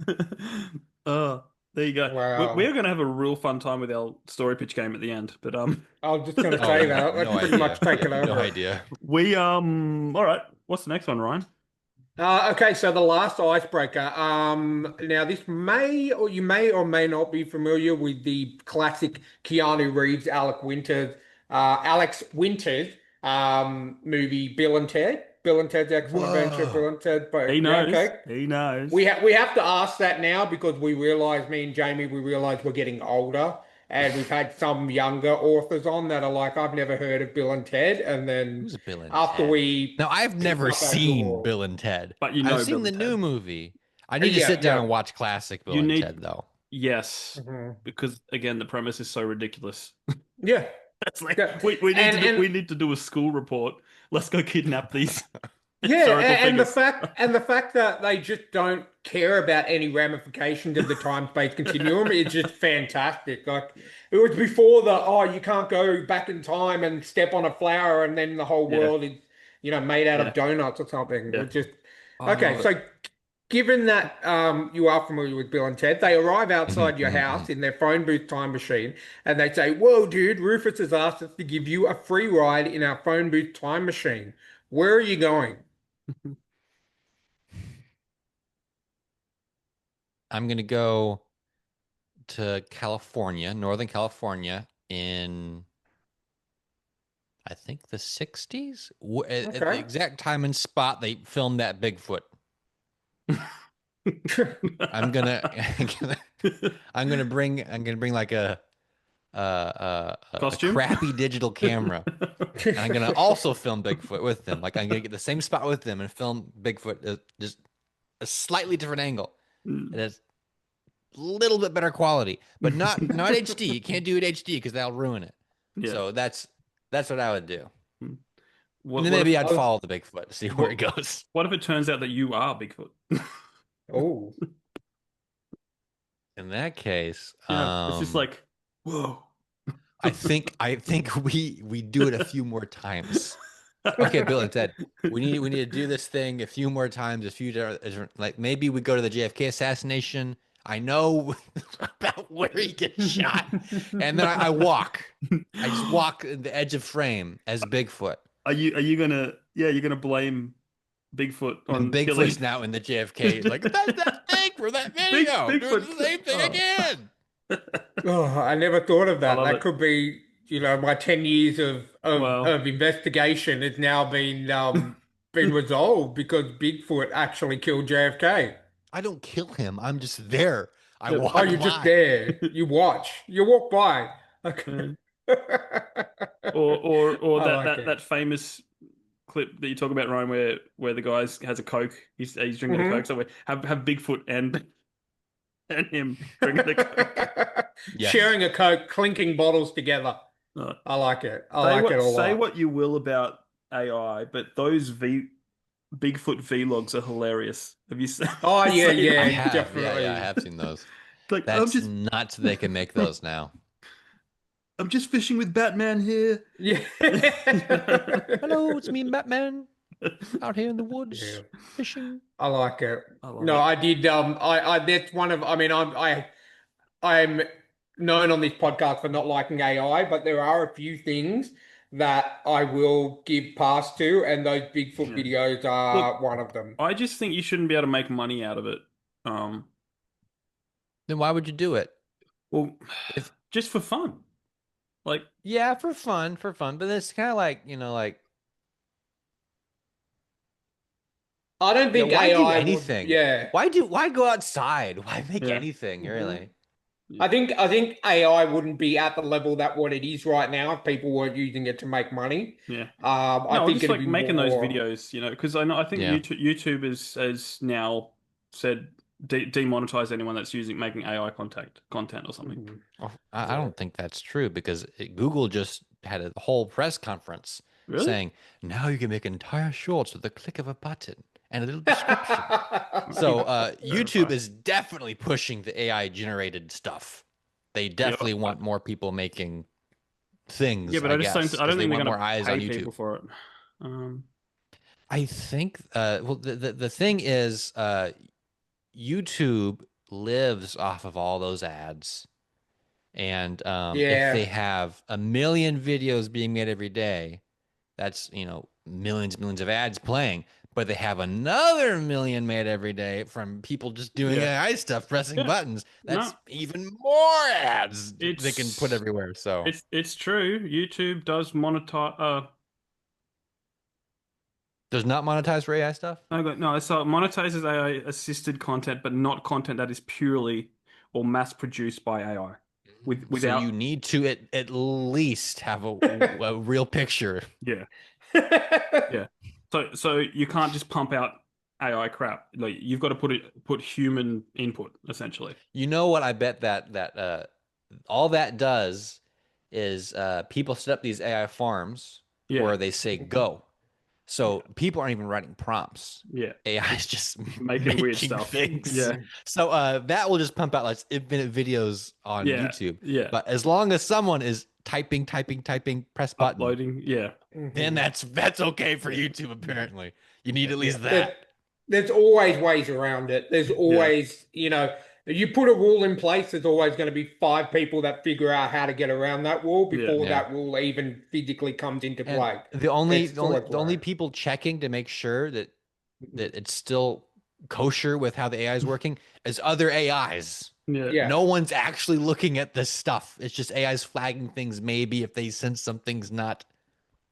Oh, there you go. Wow. We're going to have a real fun time with our story pitch game at the end. But I was just going to say that. Let's pretty much take it over. No idea. we all right. What's the next one, Ryan? Okay, so the last icebreaker. Now this may or may not be familiar with the classic Keanu Reeves, Alex Winters movie Bill and Ted. Bill and Ted's Excellent Adventure, Bill and Ted. But He knows. okay. He knows. We have to ask that now because we realize, me and Jamie, we realize we're getting older, and we've had some younger authors on that are like, I've never heard of Bill and Ted, and then Who's Bill and after Ted? we Now I've never up our seen door. Bill and Ted. But you know I've seen Bill the and new Ted. movie. I need to Yeah, sit down yeah. and watch classic Bill You and need- Ted though. Yes, Mhm. because again, the premise is so ridiculous. Yeah. It's like Yeah. we need And- we need to do a school report. Let's go kidnap these. Yeah, historical and the figures. fact that they just don't care about any ramifications of the time-space continuum is just fantastic. Like it was before you can't go back in time and step on a flower and then the whole Yeah. world is, made out Yeah. of donuts or something. Yeah. It's just I okay. love it. So given that you are familiar with Bill and Ted, they arrive outside your house in their phone booth time machine and they say, "Whoa, dude, Rufus has asked us to give you a free ride in our phone booth time machine. Where are you going?" I'm gonna go to California, Northern California, in I think the 60s. At the Okay. exact time and spot they filmed that Bigfoot. I'm gonna bring like a Costume? crappy digital camera. And I'm gonna also film Bigfoot with them. Like I'm gonna get the same spot with them and film Bigfoot at just a slightly different angle. It has a little bit better quality, but not HD. You can't do it HD because that'll ruin it. Yeah. So that's what I would do. What, And then what maybe if, I'd follow the Bigfoot to see where it goes. what if it turns out that you are Bigfoot? Oh. In that case, It's just like, whoa. I think we do it a few more times. Okay, Bill and Ted, we need to do this thing a few more times, a few different, like maybe we go to the JFK assassination. I know about where he gets shot, and then I walk. I just walk at the edge of frame as Bigfoot. Are you gonna you're gonna blame Bigfoot on And Bigfoot's killing? now in the JFK, like that's that thing from that video. Do Bigfoot. the same thing Oh. again. Oh, I never thought of that. love That it. could be, my 10 years of Wow. of investigation has now been resolved because Bigfoot actually killed JFK. I don't kill him. I'm just there. I Yeah. walk Oh, you're just by. there. You watch. You walk by. Okay. Or I that, like that, it. that famous clip that you talk about, Ryan, where the guy has a Coke. He's drinking a Mhm. Coke. So have Bigfoot and him drinking a Coke. Yes. Sharing a Coke, clinking bottles together. Uh, I like it. I like it a say lot. what you will about AI, but those Bigfoot vlogs are hilarious. Have you Oh yeah, seen I yeah, have. Yeah, I definitely. have seen those. like That's nuts. They can make those now. I'm just fishing with Batman here. Yeah. Hello, it's me, Batman, out here in the Yeah. woods fishing. I like it. I love No, it. I did. I that's one of. I mean, I'm known on this podcast for not liking AI, but there are a few things that I will give pass to, and those Bigfoot Yeah. videos Look, are one of them. I just think you shouldn't be able to make money out of it. Um, Then why would you do it? well, If just for fun. Like, Yeah, for fun. But it's kind of like, like, I don't think why do AI would. anything? Yeah, Why go outside? Why make yeah, anything, hmm really? I think AI wouldn't be at the level that what it is right now if people weren't using it to make money. yeah. I No, I'm think just it'd like be making those more. videos, because I think Yeah. YouTube has now said demonetize anyone that's making AI content or something. Mhm. Oh, I Yeah. don't think that's true because Google just had a whole press conference Really? saying now you can make entire shorts with the click of a button and a little description. So YouTube Verify. is definitely pushing the AI generated stuff. They Yeah, definitely want more people making yeah, things, but I I just don't. guess, I because don't they think they're want gonna more eyes on pay YouTube. people for it. Um, I think well the thing is YouTube lives off of all those ads. And if Yeah. they have a million videos being made every day, that's, millions and millions of ads playing. But they have another million made every day from people just doing yeah, AI stuff, pressing yeah. buttons. No, That's even more ads they can put it's everywhere. So it's true. YouTube does monetize. does not monetize for AI stuff. No, so it monetizes AI assisted content, but not content that is purely or mass produced by AI. So Without, you need to at least have a real picture. yeah, yeah. So you can't just pump out AI crap. Like you've got to put human input essentially. You know what? I bet that all that does is people set up these AI farms Yeah, where they say go. So yeah, people aren't even writing prompts. yeah. AI is Just just making weird making stuff. things. Yeah, So that will just pump out like infinite videos on yeah, YouTube. yeah. But as long as someone is typing, press button, Uploading. Yeah, then Mhm. that's okay for yeah, YouTube. Apparently, you need yeah, at Yeah. least that. There's always ways around it. There's yeah, always, you put a rule in place, there's always going to be five people that figure out how to get around that rule yeah, before Yeah. that rule even physically comes into And play. the only It's the only always the only way. people checking to make sure that Mhm. it's still kosher with how the AI is working is other AIs. yeah, Yeah, No one's actually looking at this stuff. It's just AIs flagging things maybe if they sense something's not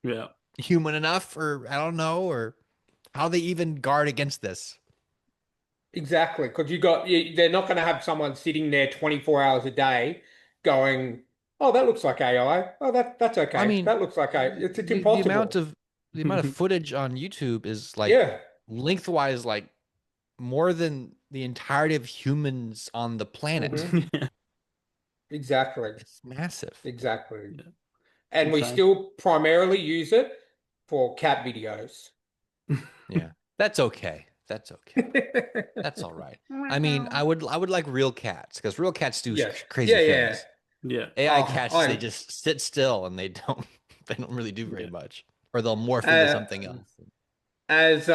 yeah. human enough, or I don't know, or how they even guard against this. exactly. Because they're not going to have someone sitting there 24 hours a day going, "Oh, that looks like AI. Oh, that's I okay. mean, That looks like AI." It's the amount impossible. of footage on YouTube is like Yeah. lengthwise like more than the entirety of humans on the planet. hmm Exactly. It's massive. Exactly. Yeah, it's And we insane. still primarily use it for cat videos. Yeah. That's okay. That's okay. That's all right. I mean, I would like real cats because real cats do Yes. crazy Yeah, yeah. things. Yeah, AI Oh, cats, they I'm just sit still and they don't they don't really do very yeah. much, or they'll morph into uh, something else. as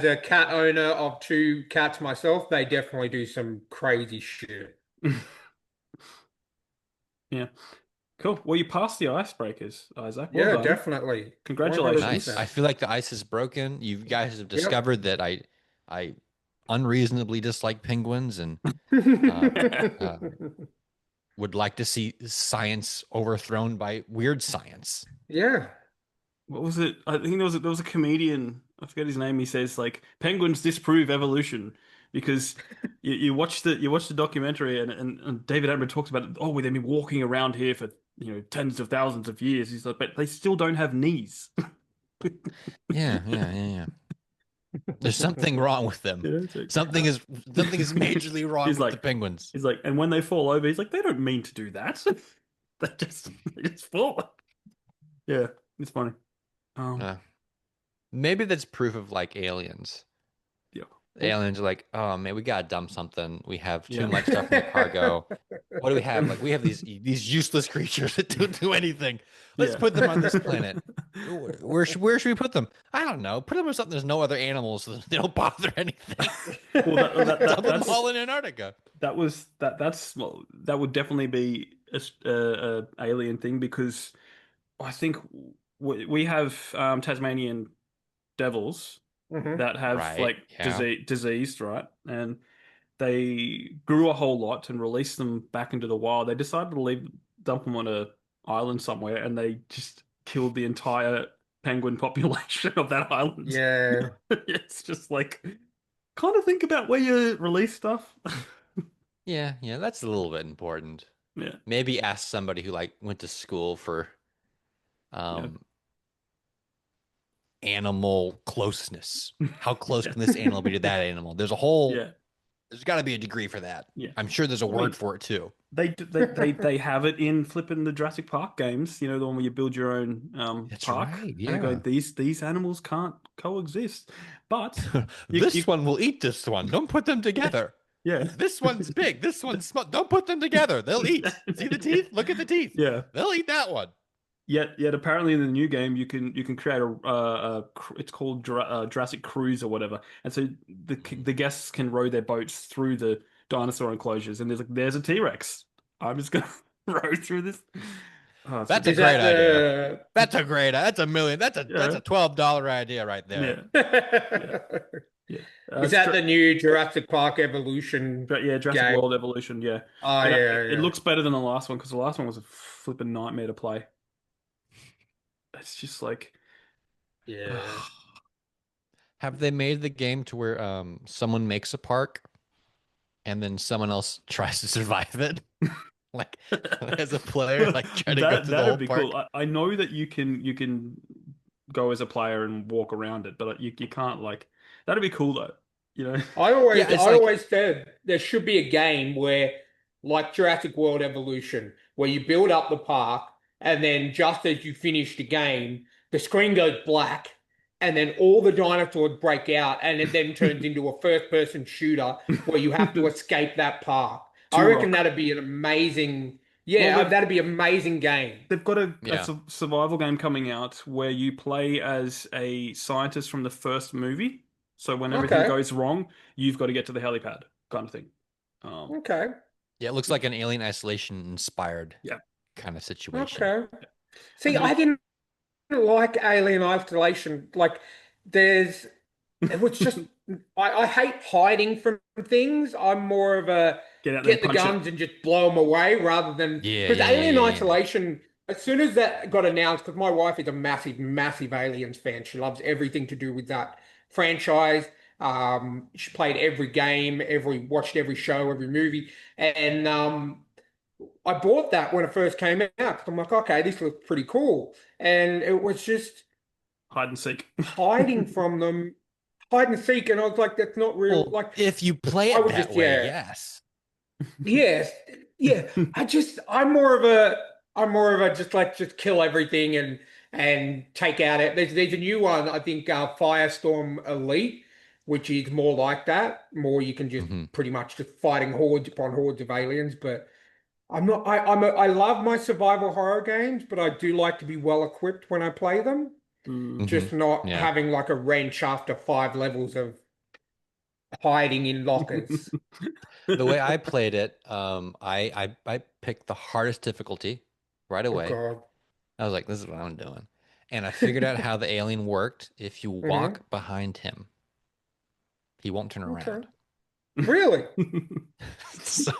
a cat owner of two cats myself, they definitely do some crazy shit. Yeah. Cool. Well, you passed the icebreakers, Isaac. Well Yeah, done. definitely. Congratulations. Nice. I 100%. feel like the ice is broken. You guys have Yep. discovered that I unreasonably dislike penguins and uh, uh, would like to see science overthrown by weird science. Yeah. What was it? I think there was a comedian. I forget his name. He says like penguins disprove evolution because you watch the documentary and David Attenborough talks about it. Oh, well, they've been walking around here for tens of thousands of years. He's like, but they still don't have knees. Yeah. There's something wrong with them. Yeah, it's like, Something is majorly wrong he's with the like, penguins. and when they fall over, he's like, they don't mean to do that. They just fall. Yeah, it's funny. Um, Uh, maybe that's proof of like aliens. yeah. Oh, Aliens are like, oh man, we gotta dump something. We have too yeah. much stuff in the cargo. What do we have? Like we have these useless creatures that don't do anything. Let's Yeah. put them on this planet. Where should we put them? I don't know. Put them in something there's no other animals so that they don't bother anything. Well, Dump them that's all in Antarctica. that's well, that would definitely be a alien thing because I think we have Tasmanian devils Mhm. that have Right. like Yeah. diseased, right? And they grew a whole lot and released them back into the wild. They decided to dump them on a island somewhere, and they just killed the entire penguin population of that island. Yeah. It's just like kind of think about where you release stuff. Yeah. Yeah. That's a little bit important. Yeah, Maybe ask somebody who like went to school for yeah, um animal closeness. How close yeah, can this animal be to that animal? yeah, There's got to be a degree for that. yeah. I'm sure there's a I mean, word for it too. they have it in flipping the Jurassic Park games. You know, the one where you build your own That's park, right. and they go, Yeah. these animals can't coexist, but you This one will eat this one. Don't put them together. yeah. This one's big. This one's small. Don't put them together. They'll eat. See the teeth? Look at the teeth. Yeah. They'll eat that one. Yet apparently in the new game you can create it's called Jurassic Cruise or whatever, and so the guests can row their boats through the dinosaur enclosures, and there's a T-Rex. I'm just gonna row through this. Oh, it's That's a Is ridiculous. great that idea. the That's a great. That's a million. That's Yeah, a $12 idea right there. yeah, yeah, yeah. Is that the new Jurassic Park Evolution Yeah, Jurassic game? World Evolution. Yeah, Oh and yeah, it yeah. looks better than the last one because the last one was a flipping nightmare to play. It's just like. Yeah. Have they made the game to where someone makes a park and then someone else tries to survive it? Like as a player, like trying to go through the That'd whole be park. cool. I know that you can go as a player and walk around it, but you can't like that'd be cool though. You know? Yeah, it's I like always said there should be a game where, like Jurassic World Evolution, where you build up the park, and then just as you finish the game, the screen goes black, and then all the dinosaurs break out, and it then turns into a first-person shooter where you have to escape that park. I Two reckon Rock. that'd be an amazing, Well, yeah, that'd be an amazing game. they've got a yeah. survival game coming out where you play as a scientist from the first movie. So when everything Okay, goes wrong, you've got to get to the helipad, kind of thing. Um, okay, Yeah, it looks like an Alien Isolation inspired yeah, kind of situation. okay. and See, then I didn't like Alien Isolation. Like, there's, it was just, I hate hiding from things. I'm more of a get out there and get the punch it. guns and just blow them away rather than Yeah, because yeah, yeah, Alien yeah, yeah. Isolation. As soon as that got announced, because my wife is a massive, massive Aliens fan, she loves everything to do with that franchise. She played every game, watched every show, every movie, and I bought that when it first came out. 'Cause I'm like, okay, this looks pretty cool, and it was just Hide and seek. hiding from them, hide and seek, and I was like, that's not real. Well, Like, if you play I it was that just, way, yeah, yes. yes, yeah. I'm more of a just kill everything and take out it. There's a new one, I think, Firestorm Elite, which is more like that. More you can just Hmm. pretty much just fighting hordes upon hordes of aliens, but. I'm not. I love my survival horror games, but I do like to be well equipped when I play them. Mm. Hmm. Just not Yeah. having like a wrench after 5 levels of hiding in lockers. The way I played it, I picked the hardest difficulty right Oh away. God. I was like, this is what I'm doing. And I figured out how the alien worked. If you Hmm. walk behind him, he won't turn Okay. around. Really? So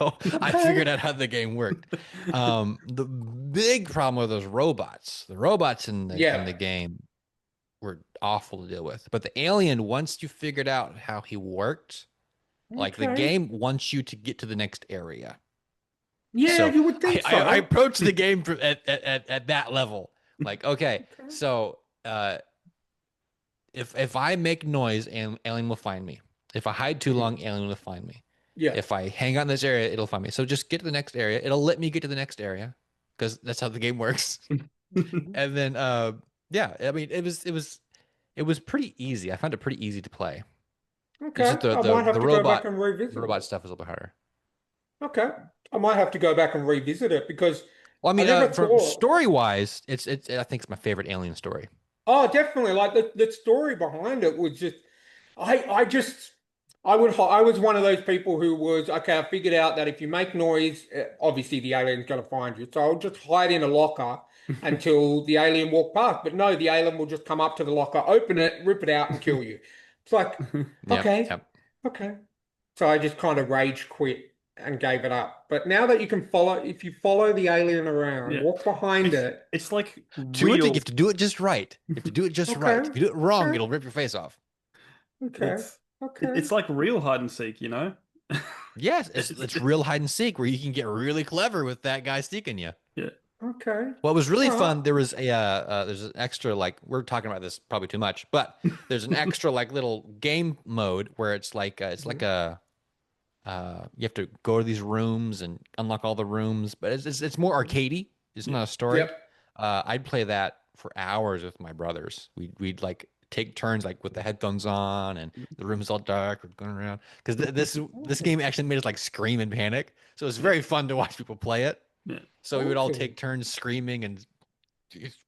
I Okay. figured out how the game worked. The big problem with those robots, the robots in the Yeah. game were awful to deal with. But the alien, once you figured out how he worked, like the Okay. game wants you to get to the next area. Yeah, So you would I, think I, I so. approached the game from at that level. Like, okay, Okay. so if I make noise, alien will find me. If I hide too Mhm. long, alien will find me. Yeah. If I hang out in this area, it'll find me. So just get to the next area. It'll let me get to the next area because that's how the game works. And then yeah, I mean it was pretty easy. I found it pretty easy to play. It's Okay, just I might have the to go back robot and the revisit robot it. stuff is a little bit harder. Okay, I might have to go back and revisit it because Well, I I mean, never from thought. story wise, it's I think it's my favorite Alien story. Oh, definitely. Like the story behind it was just, I just, I was one of those people who was, okay, I figured out that if you make noise, obviously the alien's going to find you. So I'll just hide in a locker until the alien walk past. But no, the alien will just come up to the locker, open it, rip it out and kill you. It's like, Yep, okay, yep. okay. So I just kind of rage quit and gave it up. But now that you can follow, if you follow the alien around, Yeah. walk behind It's it, it's like You real. have to do it just right. You have to do it just right. okay, If you do it wrong, okay, it'll rip your face off. okay, It's okay. it's like real hide and seek, you know? Yes, It's it's real hide and seek where you can get really clever with that guy sneaking you. yeah. Okay. What was really All right. fun, there was a there's an extra like we're talking about this probably too much, but there's an extra like little game mode where it's like Mhm. a you have to go to these rooms and unlock all the rooms, but it's more arcadey. It's Yeah. not a story. Yep. I'd play that for hours with my brothers. We'd like take turns like with the headphones on and the room's all dark. We're going around because this game actually made us like scream and panic. So it was Yeah. very fun to watch people play it. Yeah. So we would all take Awesome. turns screaming and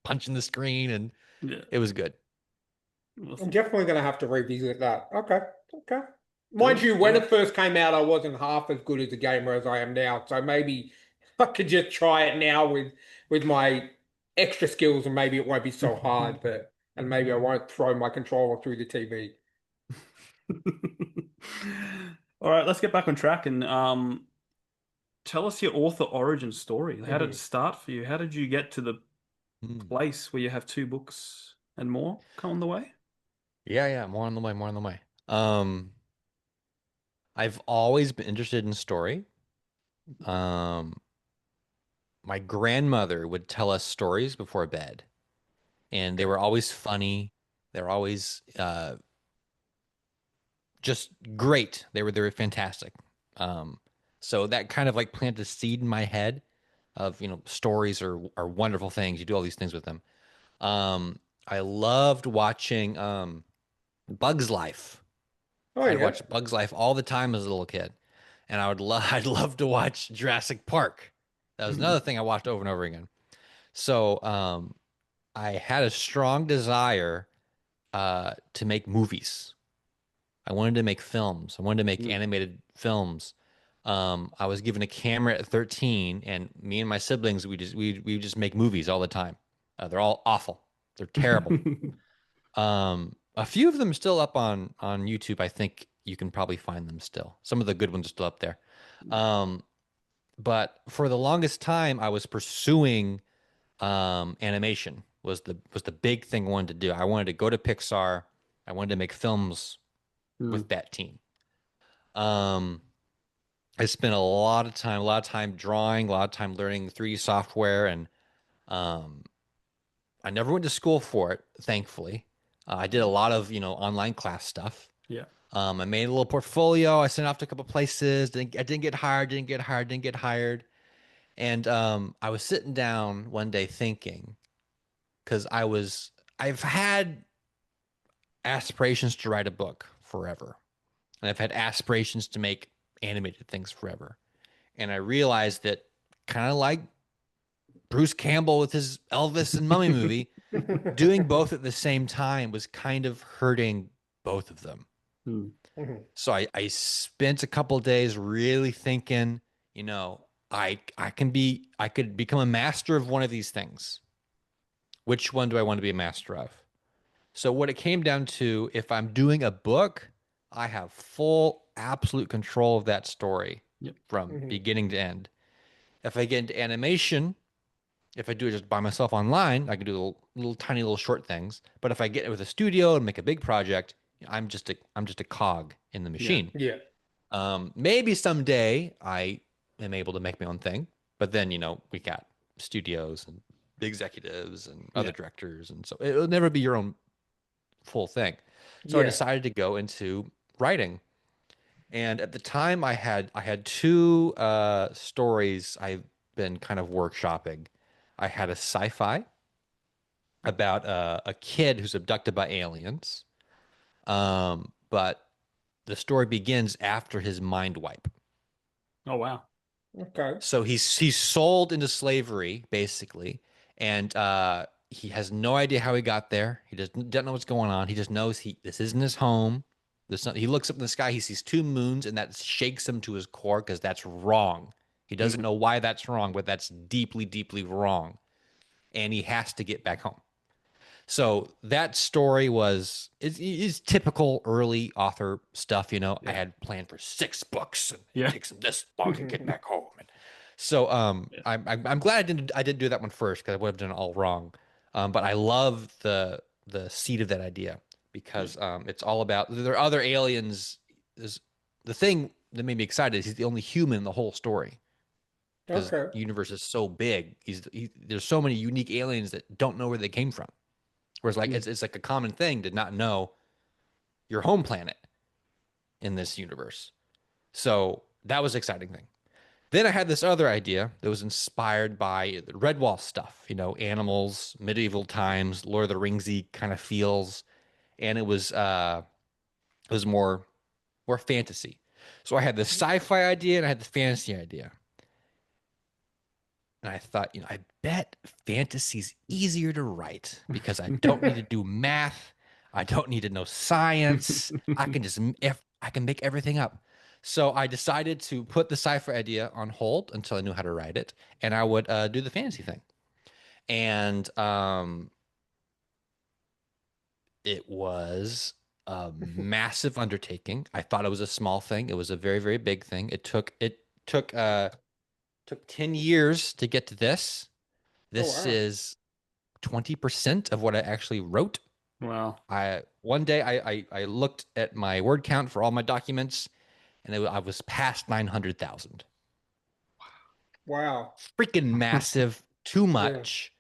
punching the screen, and Yeah. it was good. I'm Awesome. definitely going to have to revisit that. Okay. Okay. Do Mind it. you, Do when it. it first came out, I wasn't half as good as a gamer as I am now. So maybe I could just try it now with my extra skills, and maybe it won't be so hard. But and maybe I won't throw my controller through the TV. All right, let's get back on track and tell us your author origin story. How did it Mhm. start for you? How did you get to the Mm. place where you have two books and more come on the way? Yeah, yeah, more on the way, more on the way. I've always been interested in story. Um, my grandmother would tell us stories before bed, and they Okay. were always funny. They're always just great. They were fantastic. So that kind of like planted a seed in my head of, stories are wonderful things. You do all these things with them. I loved watching Bug's Life. Oh I'd yeah. watch Bug's Life all the time as a little kid, and I'd love to watch Jurassic Park. That was another thing I watched over and over again. So I had a strong desire to make movies. I wanted to make films. I wanted to make Mm. animated films. I was given a camera at 13, and me and my siblings we just make movies all the time. They're all awful. They're terrible. A few of them still up on YouTube. I think you can probably find them still. Some of the good ones are still up there. Um, but for the longest time, I was pursuing animation was the big thing I wanted to do. I wanted to go to Pixar. I wanted to make films Mm. with that team. Um, I spent a lot of time drawing, a lot of time learning 3D software, and um, I never went to school for it, thankfully. I did a lot of, online class stuff. Yeah. I made a little portfolio. I sent off to a couple places. I didn't get hired, didn't get hired, didn't get hired. And I was sitting down one day thinking, because I've had aspirations to write a book forever. And I've had aspirations to make animated things forever. And I realized that kind of like Bruce Campbell with his Elvis and Mummy movie, doing both at the same time was kind of hurting both of them. Mm. So I spent a couple days really thinking, I could become a master of one of these things. Which one do I want to be a master of? So what it came down to, if I'm doing a book, I have full absolute control of that story Yep. from Mhm. beginning to end. If I get into animation, if I do it just by myself online, I can do little tiny little short things. But if I get it with a studio and make a big project, I'm just a cog in the Yeah. machine. Yeah. Maybe someday I am able to make my own thing, but then we got studios and executives and other Yeah. directors, and so it'll never be your own full thing. So I Yeah. decided to go into writing, and at the time I had two stories I've been kind of workshopping. I had a sci-fi, about a kid who's abducted by aliens. But the story begins after his mind wipe. Oh wow. Okay. So he's sold into slavery basically, and he has no idea how he got there. He doesn't know what's going on. He just knows this isn't his home. He looks up in the sky. He sees two moons, and that shakes him to his core because that's wrong. He doesn't know why that's wrong, but that's deeply, deeply wrong, and he has to get back home. So that story is typical early author stuff. You know, I had planned for 6 books, and it takes him this long to get back home. And so I'm glad I didn't do that one first, because I would have done it all wrong. But I love the seed of that idea, because it's all about, there are other aliens. The thing that made me excited is he's the only human in the whole story, because Okay. the universe is so big. There's so many unique aliens that don't know where they came from. Whereas like it's like a common thing to not know your home planet in this universe. So that was an exciting thing. Then I had this other idea that was inspired by the Redwall stuff, you know, animals, medieval times, Lord of the Ringsy kind of feels, and it was more fantasy. So I had the sci-fi idea and I had the fantasy idea. And I thought, you know, I bet fantasy's easier to write because I don't need to do math. I don't need to know science. I can make everything up. So I decided to put the sci-fi idea on hold until I knew how to write it, and I would do the fantasy thing. And it was a massive undertaking. I thought it was a small thing. It was a very, very big thing. It took 10 years to get to this. This is 20% of what I actually wrote. Wow. One day I looked at my word count for all my documents, and I was past 900,000. Wow. Freaking massive, too much.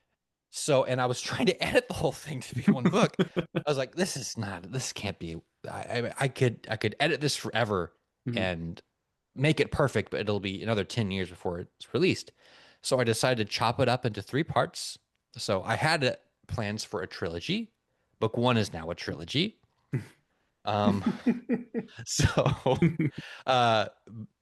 So, and I was trying to edit the whole thing to be one book. I was like, this can't be. I could edit this forever and make it perfect, but it'll be another 10 years before it's released. So I decided to chop it up into 3 parts. So I had plans for a trilogy. Book 1 is now a trilogy. So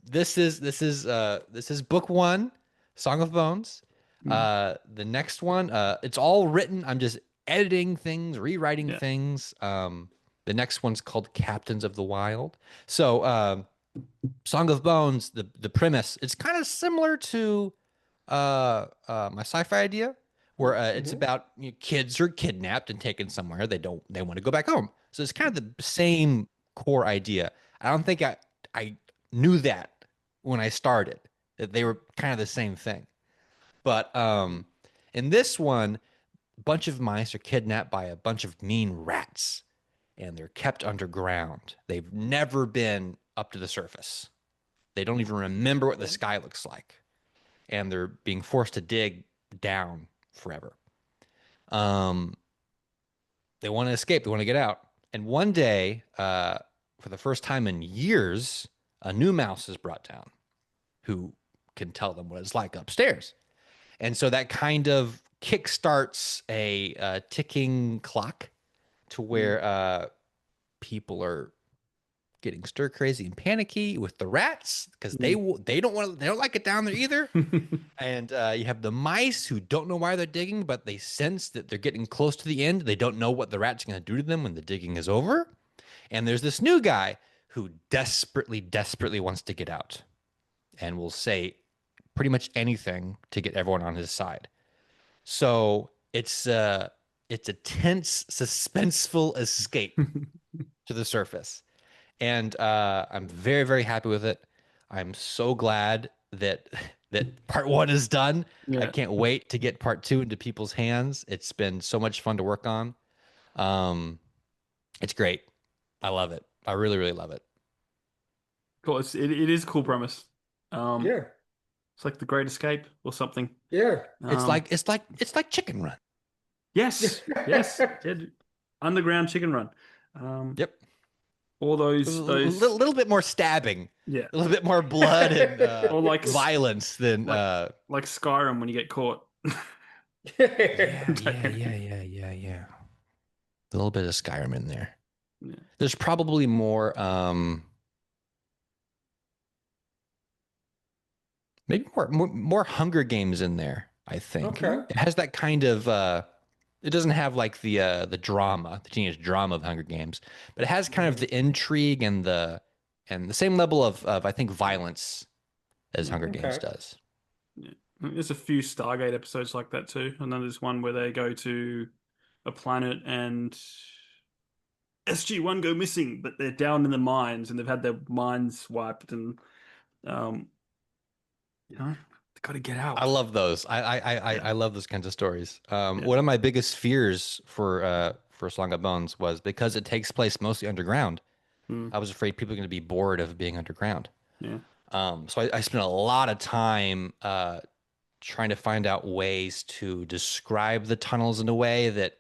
this is book 1, Song of Bones. The next one, it's all written. I'm just editing things, rewriting things. The next one's called Captains of the Wild. So Song of Bones, the premise, it's kind of similar to my sci-fi idea, where it's about, you know, kids are kidnapped and taken somewhere. They want to go back home. So it's kind of the same core idea. I don't think I knew that when I started, that they were kind of the same thing. But in this one, a bunch of mice are kidnapped by a bunch of mean rats, and they're kept underground. They've never been up to the surface. They don't even remember what the sky looks like, and they're being forced to dig down forever. They want to escape. They want to get out. And one day, for the first time in years, a new mouse is brought down who can tell them what it's like upstairs. And so that kind of kickstarts a ticking clock to where people are getting stir crazy and panicky with the rats, because they don't like it down there either. And you have the mice who don't know why they're digging, but they sense that they're getting close to the end. They don't know what the rat's going to do to them when the digging is over. And there's this new guy who desperately, desperately wants to get out and will say pretty much anything to get everyone on his side. So it's a tense, suspenseful escape to the surface. And I'm very, very happy with it. I'm so glad that part 1 is done. I can't wait to get part 2 into people's hands. It's been so much fun to work on. It's great. I love it. I really, really love it. Cool. It is a cool premise. It's like The Great Escape or something. Yeah. It's like Chicken Run. Yes. Yes. Underground Chicken Run. Yep. All those little bit more stabbing. Yeah. A little bit more blood and or like violence than like Skyrim when you get caught. Yeah, yeah, yeah, yeah, yeah, yeah. A little bit of Skyrim in there. Yeah. There's probably more, maybe more Hunger Games in there, I think. Okay. It has that kind of it doesn't have like the drama, the teenage drama of Hunger Games, but it has kind of Mhm. the intrigue and the same level of I think violence as Yeah. Hunger Games Okay. does. Yeah. There's a few Stargate episodes like that too. And then there's one where they go to a planet and SG-1 go missing, but they're down in the mines and they've had their minds wiped and um, they got to get I out. love those. I Yeah. love those kinds of stories. Yeah. One of my biggest fears for Song of Bones was because it takes place mostly underground. Mm, I was afraid people are going to be bored of being underground. yeah. So I spent a lot of time trying to find out ways to describe the tunnels in a way that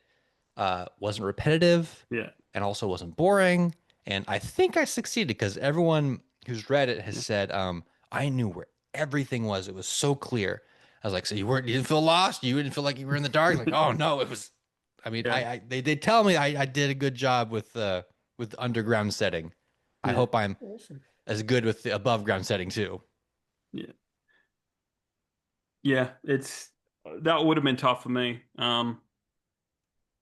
wasn't repetitive Yeah. and also wasn't boring. And I think I succeeded because everyone who's read it has Yeah. said, I knew where everything was. It was so clear. I was like, so you didn't feel lost? You didn't feel like you were in the dark? Like, oh no, it was, I mean, Yeah. they tell me I did a good job with the underground setting. I Yeah. hope I'm Awesome. as good with the above ground setting too. Yeah. Yeah. It's that would have been tough for me.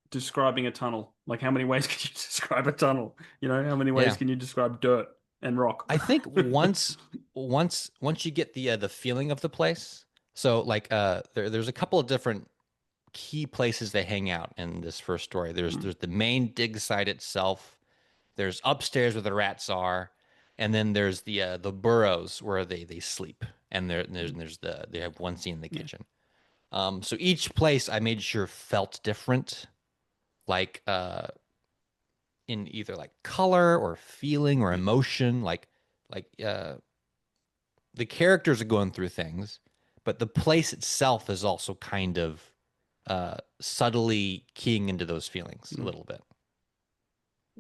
Describing a tunnel. Like how many ways can you describe a tunnel? How many ways Yeah. can you describe dirt and rock? I think once you get the feeling of the place, so like there's a couple of different key places they hang out in this first story. There's the main dig site itself. There's upstairs where the rats are, and then there's the burrows where they sleep. And they have one scene in the Yeah. kitchen. So each place I made sure felt different, like in either like color or feeling or emotion, like the characters are going through things, but the place itself is also kind of subtly keying into those feelings a Mm. little bit.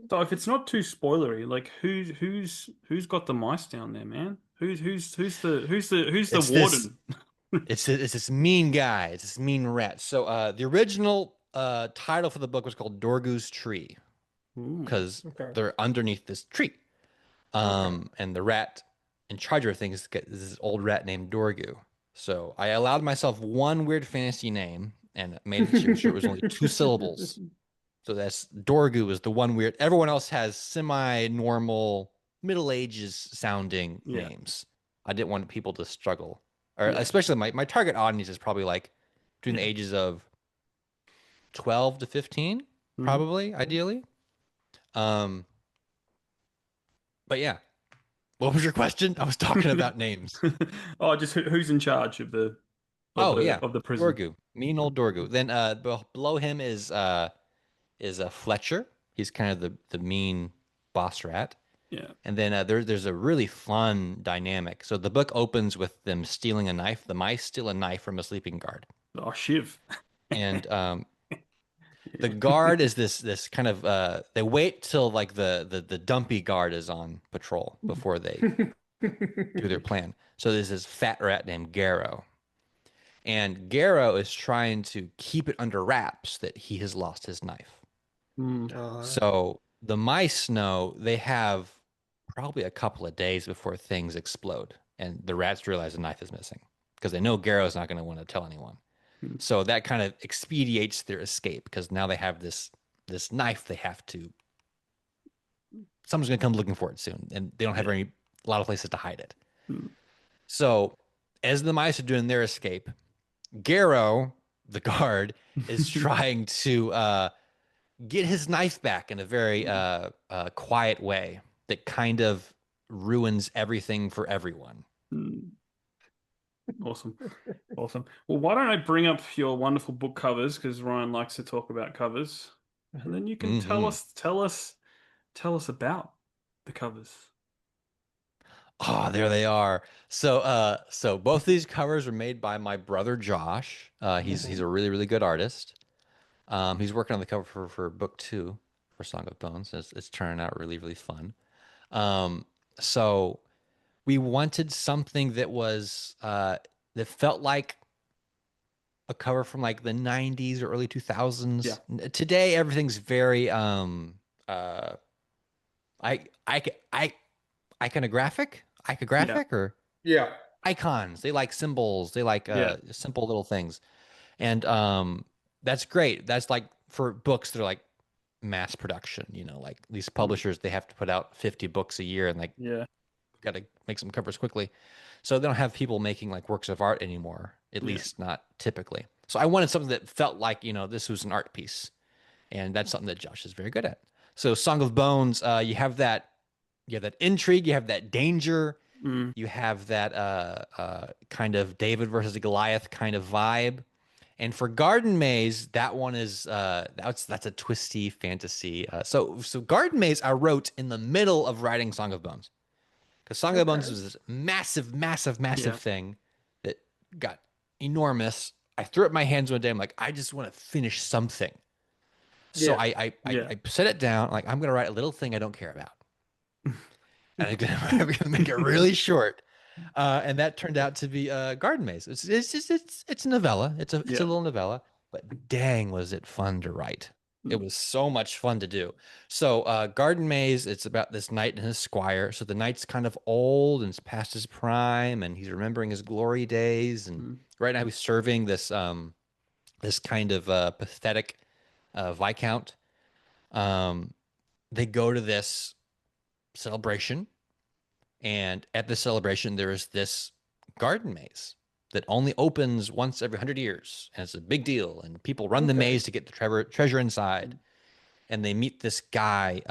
So if it's not too spoilery, like who's got the mice down there, man? Who's the It's this warden? it's this mean guy, it's this mean rat. So the original title for the book was called Dorgu's Tree Ooh. because Okay. they're underneath this tree. Okay. And the rat in charge of things is this old rat named Dorgu. So I allowed myself one weird fantasy name and made sure it was only two syllables. So that's Dorgu is the one weird. Everyone else has semi-normal, Middle Ages sounding Yeah. names. I didn't want people to struggle, or Yeah. especially my target audience is probably like between the Yeah. ages of 12 to 15, Hmm. probably ideally. Um, but yeah, what was your question? I was talking about names. Oh, just who's in charge of the of Oh the yeah, of the prison? Dorgu, mean old Dorgu. Then below him is a Fletcher. He's kind of the mean boss rat. Yeah. And then there's a really fun dynamic. So the book opens with them stealing a knife. The mice steal a knife from a sleeping guard, Oh, Shiv. and the Yeah. guard is this kind of they wait till like the dumpy guard is on patrol before they do their plan. So there's this fat rat named Garrow, and Garrow is trying to keep it under wraps that he has lost his knife. Mm. So the mice know they have probably a couple of days before things explode, and the rats realize the knife is missing because they know Garrow's not going to want to tell anyone. So that kind of expedites their escape because now they have this knife they have to. Someone's going to come looking for it soon, and they don't have Yeah. a lot of places to hide it. Mm. So as the mice are doing their escape, Garrow, the guard, is trying to get his knife back in a very quiet way that kind of ruins everything for everyone. Mm. Awesome. Awesome. Well, why don't I bring up your wonderful book covers because Ryan likes to talk about covers, and then you can tell Hmm. us tell us tell us about the covers. Oh, there they are. So both these covers were made by my brother Josh. He's Mhm. a really really good artist. He's working on the cover for book two for Song of Bones. It's turning out really really fun. So we wanted something that was that felt like a cover from like the 90s or early Yeah. 2000s. Today everything's very I I Yeah. iconographic or Yeah. icons. They like symbols. They like Yeah. simple little things. And that's great. That's like for books that are like mass production, like these publishers, they have to put out 50 books a year and like Yeah. got to make some covers quickly. So they don't have people making like works of art anymore, at Yeah. least not typically. So I wanted something that felt like, this was an art piece. And that's something that Josh is very good at. So Song of Bones, you have that intrigue, you have that danger, Mm. you have that kind of David versus Goliath kind of vibe. And for Garden Maze, that one is that's a twisty fantasy. So Garden Maze I wrote in the middle of writing Song of Bones. Because Song of Bones Okay. was this massive, massive, massive Yeah. thing that got enormous. I threw up my hands one day. I'm like, I just want to finish something. So Yeah. Yeah. I set it down. Like, I'm going to write a little thing I don't care about. And I'm going to make it really short. And that turned out to be Garden Maze. It's a novella. It's a Yeah. little novella, but dang, was it fun to write. It Mm. was so much fun to do. So Garden Maze, it's about this knight and his squire. So the knight's kind of old and it's past his prime, and he's remembering his glory days. And Mm. right now he's serving this kind of pathetic viscount. They go to this celebration, and at the celebration, there is this garden maze that only opens once every 100 years. And it's a big deal. And people run the Okay. maze to get the treasure inside. And they meet this guy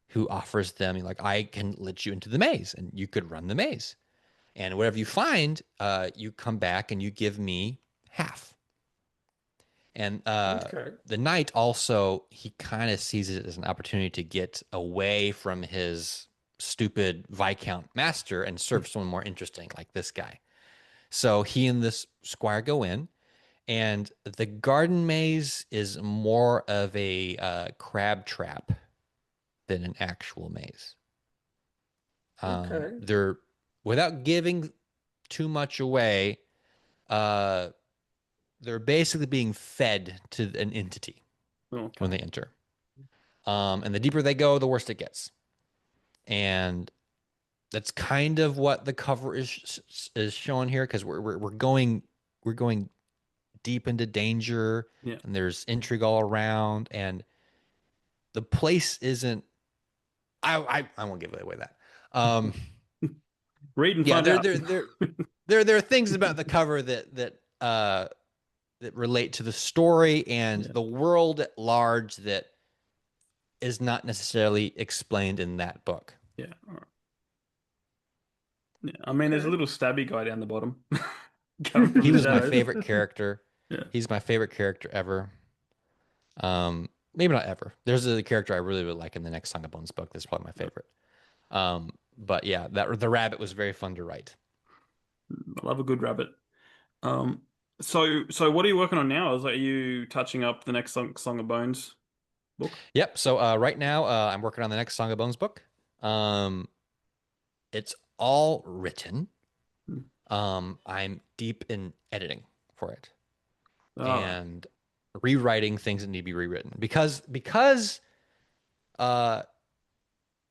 who offers them, like, I can let you into the maze and you could run the maze. And whatever you find, you come back and you give me half. And Okay. the knight also, he kind of sees it as an opportunity to get away from his stupid Viscount master and serve someone more interesting, like this guy. So he and this squire go in, and the garden maze is more of a crab trap than an actual maze. Okay. They're, without giving too much away, they're basically being fed to an entity Okay. when they enter. And the deeper they go, the worse it gets. And that's kind of what the cover is showing here, because we're going deep into danger, Yeah. and there's intrigue all around, and the place isn't. I won't give away that. Read and Yeah, find out. there are things about the cover that relate to the story and Yeah. the world at large that is not necessarily explained in that book. Yeah. All right. Yeah. I mean, there's a Okay. little stabby guy down the bottom, coming from He the was my shadows. favorite character. Yeah. He's my favorite character ever. Maybe not ever. There's a character I really would like in the next Song of Bones book. That's probably my favorite. But yeah, that the rabbit was very fun to write. I love a good rabbit. Um, so what are you working on now? Are you touching up the next Song of Bones book? Yep. So right now I'm working on the next Song of Bones book. Um, it's all written. Hmm. I'm deep in editing for it All right. and rewriting things that need to be rewritten because uh,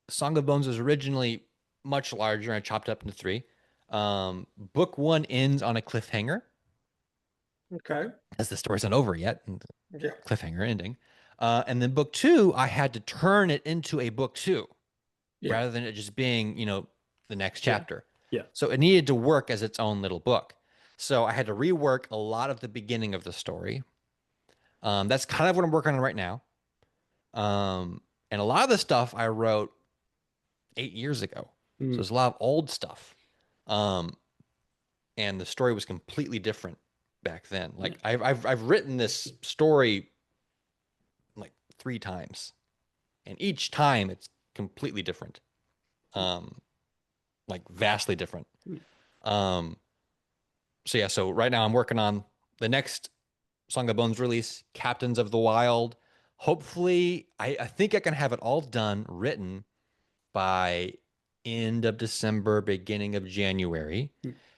Song of Bones was originally much larger and chopped up into three. Book one ends on a cliffhanger, Okay. as the story's not over yet, and Yeah. cliffhanger ending. And then book two, I had to turn it into a book two Yeah. rather than it just being, the next Yeah. chapter. Yeah. So it needed to work as its own little book. So I had to rework a lot of the beginning of the story. That's kind of what I'm working on right now. And a lot of the stuff I wrote 8 years ago. So Mm. there's a lot of old stuff. And the story was completely different back then. Like I've written this story like 3 times, and each time it's completely different. Like vastly different. So yeah, so right now I'm working on the next Song of Bones release, Captains of the Wild. Hopefully, I think I can have it all done, written by end of December, beginning of January,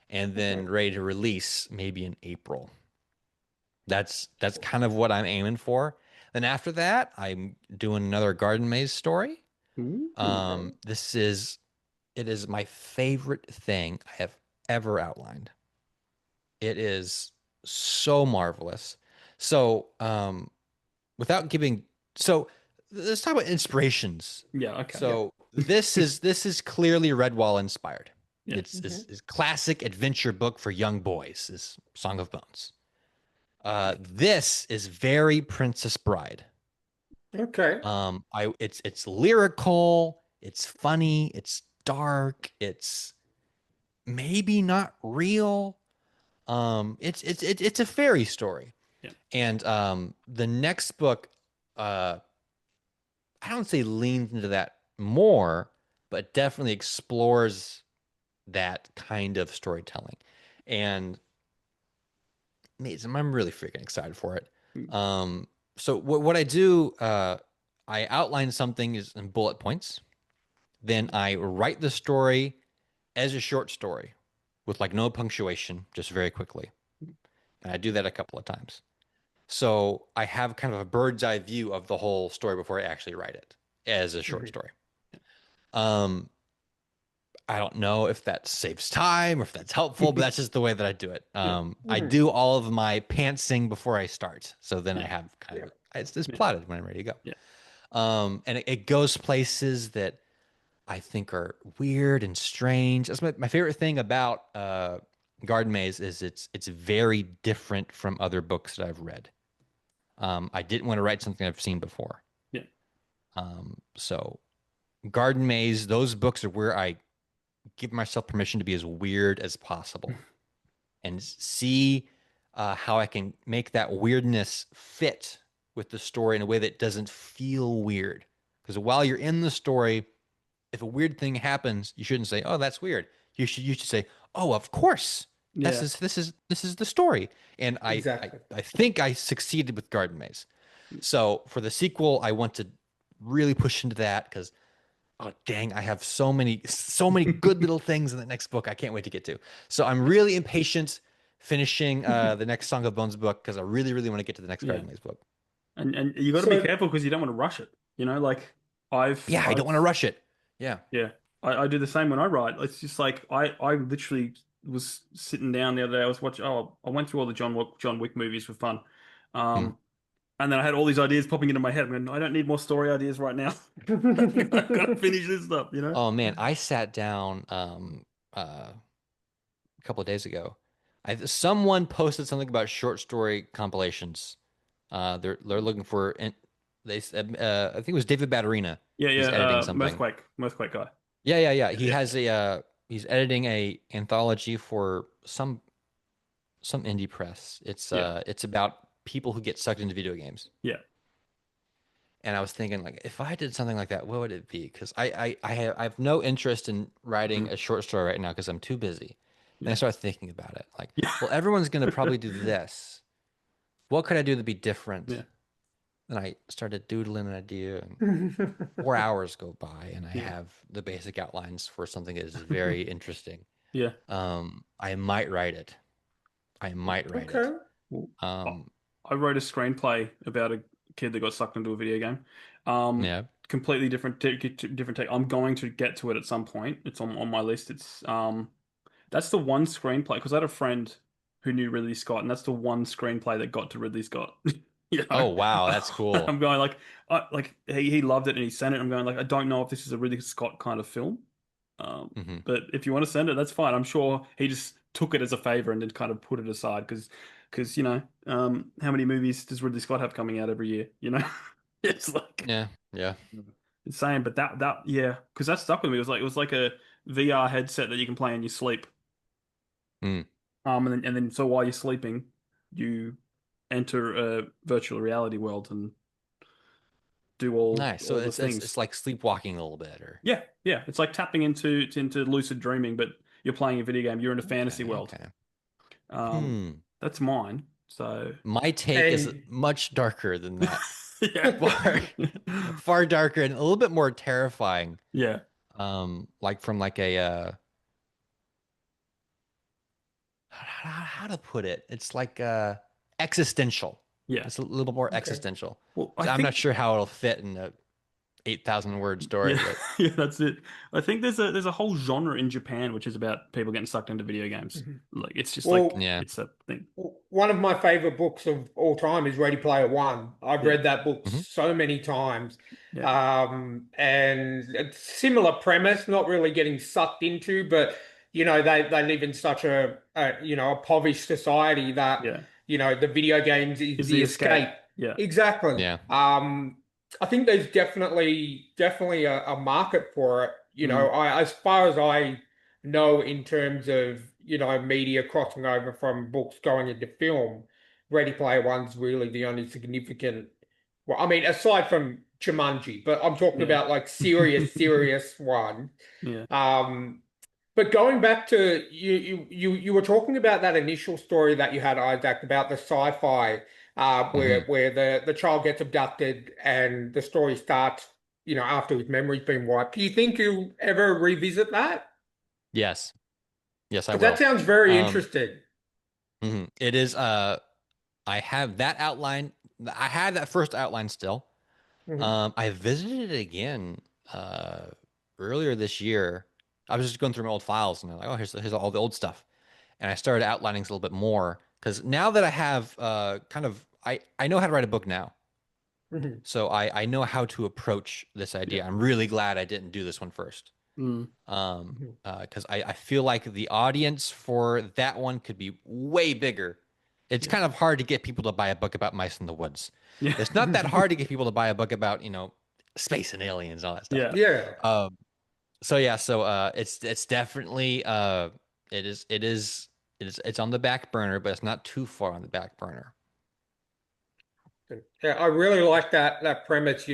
and then Okay. ready to release maybe in April. That's kind of what I'm aiming for. Then after that, I'm doing another Garden Maze story. Ooh, This is it is my favorite thing I have ever outlined. It is so marvelous. So, without giving, so let's talk about inspirations. yeah, okay, yeah, So this is clearly Redwall inspired. yeah, It's classic adventure book for young boys. Is Song of Bones. This is very Princess Bride. Okay. It's lyrical, it's funny, it's dark, it's maybe not real. It's a fairy story. yeah, And the next book, I don't say leans into that more, but definitely explores that kind of storytelling. And I'm really freaking excited for it. mm, So what I do, I outline something is in bullet points. Then I write the story as a short story with like no punctuation, just very quickly. And I do that a couple of times. So I have kind of a bird's eye view of the whole story before I actually write it as a short Mhm. story. Um, I don't know if that saves time or if that's helpful, but that's just the way that I do it. yeah, I Mhm. do all of my pantsing before I start. So then I yeah, have kind Yeah. of it's yeah, plotted when I'm ready to yeah, go. And it goes places that I think are weird and strange. That's my favorite thing about Garden Maze is it's very different from other books that I've read. I didn't want to write something I've seen before. yeah, So Garden Maze, those books are where I give myself permission to be as weird as possible and see how I can make that weirdness fit with the story in a way that doesn't feel weird. Because while you're in the story, if a weird thing happens, you shouldn't say, "Oh, that's weird." You should say, "Oh, of course. yeah. This is the story." And Exactly. I think I succeeded with Garden Maze. So for the sequel, I want to really push into that because oh dang, I have so many good little things in the next book I can't wait to get to. So I'm really impatient finishing the next Song of Bones book because I really want to get to the next Yeah. Garden Maze book. And you got to be So, careful because you don't want to rush it. Like Yeah, I don't want to I've rush it. Yeah. yeah, I do the same when I write. It's just like I literally was sitting down the other day. I was watching. Oh, I went through all the John Wick movies for fun, Hmm. um, and then I had all these ideas popping into my head. I'm going, I don't need more story ideas right now. I've got to finish this stuff. Oh man, I sat down a couple of days ago. Someone posted something about short story compilations. They're looking for and they said I think it was David Batterina. Yeah, yeah. He's editing something. Most Quake guy. Yeah. Yeah, He yeah, has a he's editing a anthology for some indie press. yeah, It's about people who get sucked into video games. yeah. And I was thinking like if I did something like that, what would it be? Because I have no interest in writing Mm, a short story right now because I'm too busy. Then I yeah, started thinking about it. Like, yeah, well, everyone's gonna probably do this. What could I do to be different? yeah, And I started doodling an idea, and 4 hours go by, and I yeah, have the basic outlines for something that is very interesting. yeah. I might write it. I might write it. okay. Well, I Um, I wrote a screenplay about a kid that got sucked into a video game. Um, yeah. completely different take. I'm going to get to it at some point. It's on my list. That's the one screenplay because I had a friend who knew Ridley Scott, and that's the one screenplay that got to Ridley Scott. You know, Oh, wow, that's cool. I'm going like he loved it and he sent it. I'm going like I don't know if this is a Ridley Scott kind of film. Hmm. But if you want to send it, that's fine. I'm sure he just took it as a favor and then kind of put it aside because how many movies does Ridley Scott have coming out every year? It's like Yeah, yeah. insane. But that yeah, because that stuck with me. It was like a VR headset that you can play in your sleep. Mm. And then so while you're sleeping, you enter a virtual reality world and do all Nice. So all the it's things. like sleepwalking a little bit, or Yeah, yeah. It's like tapping into lucid dreaming, but you're playing a video game. You're in a fantasy okay, world. okay. Um, Hmm. that's mine. So My take is And much darker than that. yeah, Far, far darker and a little bit more terrifying. yeah, Like from like a how to put it? It's like existential. Yeah. It's a little more Okay. existential. Well, I So I'm not think sure how it'll fit in a 8,000 word story, yeah, but yeah, that's it. I think there's a whole genre in Japan which is about people getting sucked into video games. Mhm. Like it's just like Well, yeah. it's a thing. one of my favorite books of all time is Ready Player One. I've Yeah, read that book Hmm. so many times. yeah, And it's similar premise, not really getting sucked into, but they live in such a impoverished society that yeah. the video games is Is the the escape? escape. Yeah, Exactly. Yeah. I think there's definitely a market for it. mm, As far as I know, in terms of media crossing over from books going into film, Ready Player One's really the only significant. Well, I mean, aside from Jumanji, but I'm talking yeah, about like serious one. yeah. Um, but going back to you were talking about that initial story that you had, Isaac, about the sci-fi, where Hmm. the child gets abducted and the story starts, after his memory's been wiped. Do you think you'll ever revisit that? Yes. Yes, I Because that will. sounds very Um, interesting. it is, I have that outline. I had that first outline still. Mhm. I visited it again uh earlier this year. I was just going through my old files and I'm like, oh, here's all the old stuff. And I started outlining a little bit more because now that I have kind of I know how to write a book now. Mhm. So I know how to approach this Yeah. idea. I'm really glad I didn't do this one first. Mm, Mhm. Because I feel like the audience for that one could be way bigger. It's yeah, kind of hard to get people to buy a book about mice in the woods. yeah, It's not that hard to get people to buy a book about, space and aliens and all that stuff. yeah. Yeah. Um, so yeah, so it's definitely it's on the back burner, but it's not too far on the back burner. Yeah, I really like that premise,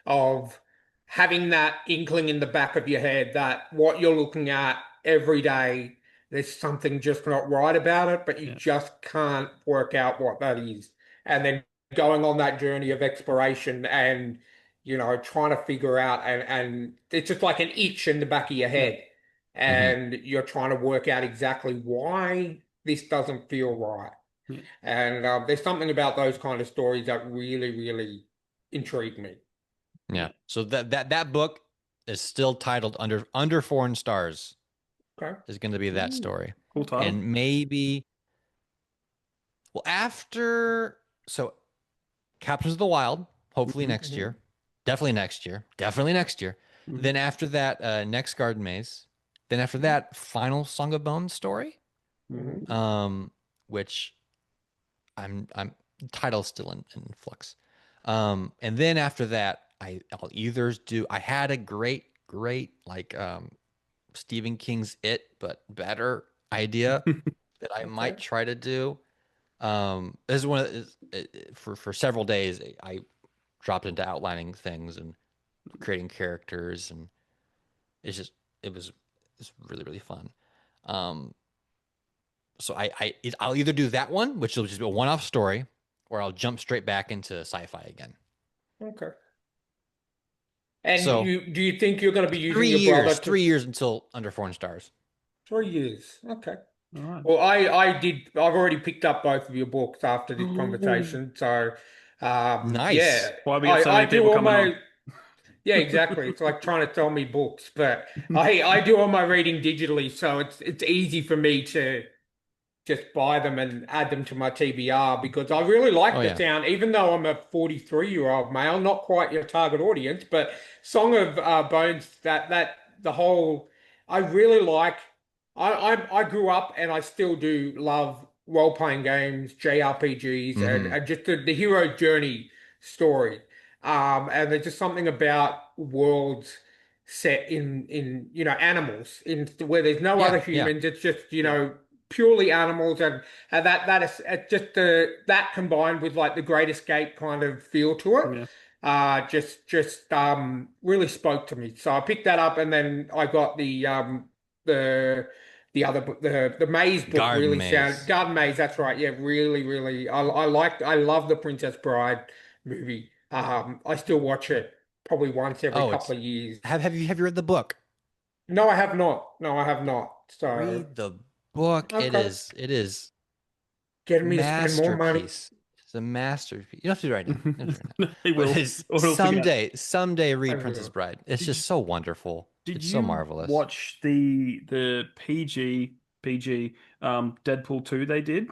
of having that inkling in the back of your head that what you're looking at every day, there's something just not right about it, but you Yeah. just can't work out what that is. And then going on that journey of exploration and, trying to figure out and it's just like an itch in the back of your Yeah. head. Hmm. And you're trying to work out exactly why this doesn't feel right. Yeah. And there's something about those kind of stories that really, really intrigue me. Yeah. Yeah. So that book is still titled Under Foreign Stars Okay. is going to be that Ooh, story. Cool title. And maybe well after so Captains of the Wild, hopefully Hmm. next mhm, year. Definitely next year. Definitely next year. Hmm. Then after that, next Garden Maze. Then after mhm, that, final Song of Bones story. mhm. Um, which I'm title's still in flux. And then after that, I'll either do I had a great like Stephen King's It, but better idea that I might Okay. try to do. This is one of for several days I dropped into outlining things and creating characters, and it's just it was it's really really fun. Um, so I'll either do that one, which will just be a one-off story, or I'll jump straight back into sci-fi again. Okay. And So do you think you're going to be three using your brother years, to 3 years until Under Foreign Stars. 3 years? Okay. All right. Well, I've already picked up both of your books after this Ooh. conversation. So, Nice. yeah, Why we got so I many do people all coming on? my. Yeah, exactly. It's like trying to tell me books, but I do all my reading digitally, so it's easy for me to just buy them and add them to my TBR because I really Oh like the yeah. sound, even though I'm a 43-year-old male, not quite your target audience, but Song of Bones, that the whole, I really like. I grew up and I still do love role-playing games, JRPGs, Hmm. and just the hero journey story. And there's just something about worlds set in animals in where there's no Yeah, other yeah. humans. It's just Yeah. purely animals, and that is just the that combined with like the Great Escape kind of feel to it. Yeah. Just really spoke to me. So I picked that up, and then I got the the other book, the Maze book. Garden Really sound Maze. Garden Maze. That's right. Yeah, really. I love the Princess Bride movie. I still watch it probably once every Oh, couple it's of years. have you read the book? No, I have not. No, I have not. So Read the book. It okay. is getting me to spend more money. Masterpiece. It's a masterpiece. You don't have to do it right now. You don't have to do it right now. He will. But it's Or he'll forget. someday I read Princess will. Bride. It's Did just so wonderful. Did It's so you marvelous. watch the PG Deadpool 2 they did?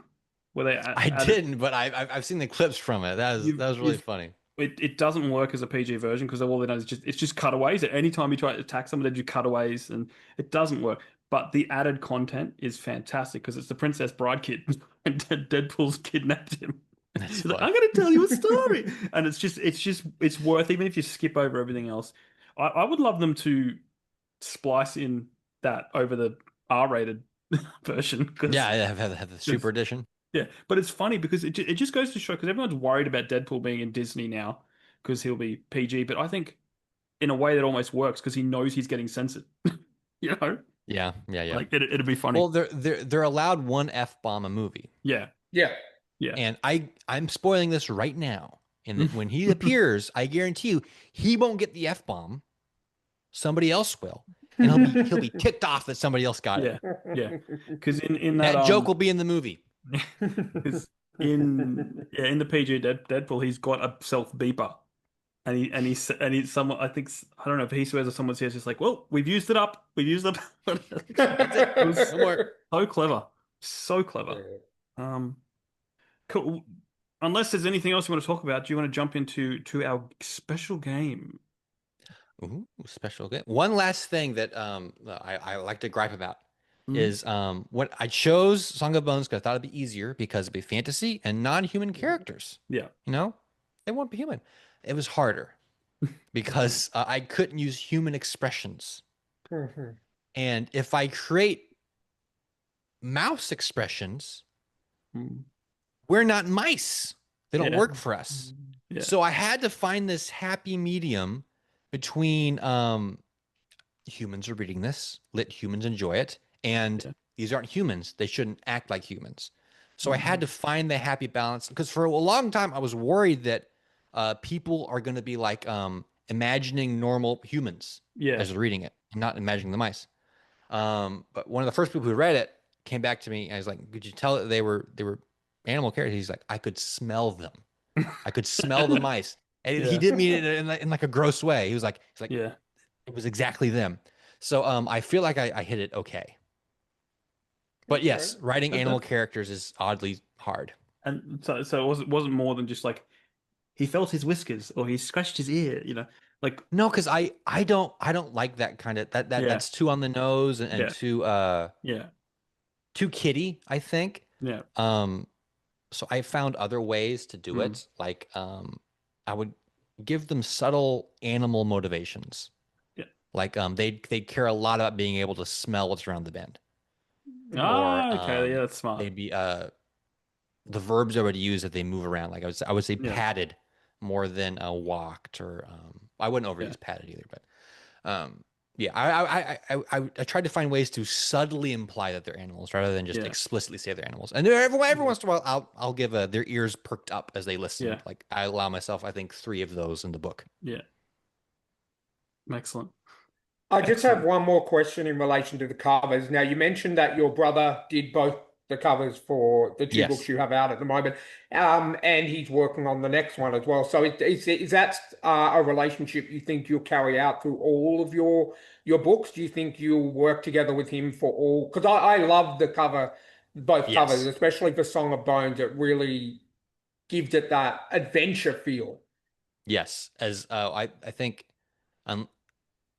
Where they I added didn't, but I've seen the clips from it. That was really you've funny. it doesn't work as a PG version because all it does is just cutaways. At any time you try to attack someone, they do cutaways, and it doesn't work. But the added content is fantastic because it's the Princess Bride kid, and Deadpool's kidnapped him. That's He's like, funny. I'm going to tell you a story, and it's worth even if you skip over everything else. I would love them to splice in that over the R-rated version because Yeah, I have the super edition. yeah, but it's funny because it just goes to show because everyone's worried about Deadpool being in Disney now because he'll be PG, but I think in a way that almost works because he knows he's getting censored. You know, Yeah, yeah, yeah. like it'd be funny. Well, they're allowed one F-bomb a movie. Yeah, Yeah. yeah, And I'm spoiling this right now. And that when he appears, I guarantee you, he won't get the F-bomb. Somebody else will. And he'll be ticked off that somebody else got yeah, it. yeah. Because in that That joke will be in the movie. because in the PG Deadpool he's got a self beeper and he's someone I don't know if he swears or someone says just like well we've used it up. It was No more. so clever. Um, cool. Unless there's anything else you want to talk about, do you want to jump into our special game? Ooh, special game. One last thing that I like to gripe about is when I chose Song of Bones because I thought it'd be easier because it'd be fantasy and non-human characters. Yeah, You know, they won't be human. It was harder because I couldn't use human expressions. And if I create mouse expressions, Mm. we're not mice. They don't Yeah. work for us. Yeah. So I had to find this happy medium between humans are reading this, let humans enjoy it, and Yeah. these aren't humans. They shouldn't act like humans. So I had to find the happy balance because for a long time I was worried that people are going to be like imagining normal humans Yeah. as they're reading it, and not imagining the mice. But one of the first people who read it came back to me and I was like, "Could you tell that they were animal characters?" He's like, "I could smell them. I could smell the mice." And he Yeah. didn't mean it in like a gross way. He was like, Yeah. it was exactly them. So I feel like I hit it okay. But yes, writing animal characters is oddly hard. And so it wasn't more than just like he felt his whiskers or he scratched his ear, like No, because I don't like that kind of Yeah. that's too on the nose and Yeah. too yeah, too kiddie, I think. yeah, So I found other ways to do it. Like I would give them subtle animal motivations. yeah. Like they care a lot about being able to smell what's around the bend. Ah, okay, yeah, that's smart. They'd be the verbs I would use if they move around. Like I would say Yeah. padded more than walked or I wouldn't overuse Yeah. padded either, but yeah, I tried to find ways to subtly imply that they're animals rather than just Yeah. explicitly say they're animals. And every once in a while, I'll give their ears perked up as they listen. Yeah. Like I allow myself, I think, 3 of those in the book. Yeah. Excellent. I just have Excellent. one more question in relation to the covers. Now, you mentioned that your brother did both the covers for the 2 Yes. books you have out at the moment, and he's working on the next one as well. So, is that a relationship you think you'll carry out through all of your books? Do you think you'll work together with him for all? Because I love the both Yes. covers, especially for Song of Bones. It really gives it that adventure feel. Yes, as I think, um,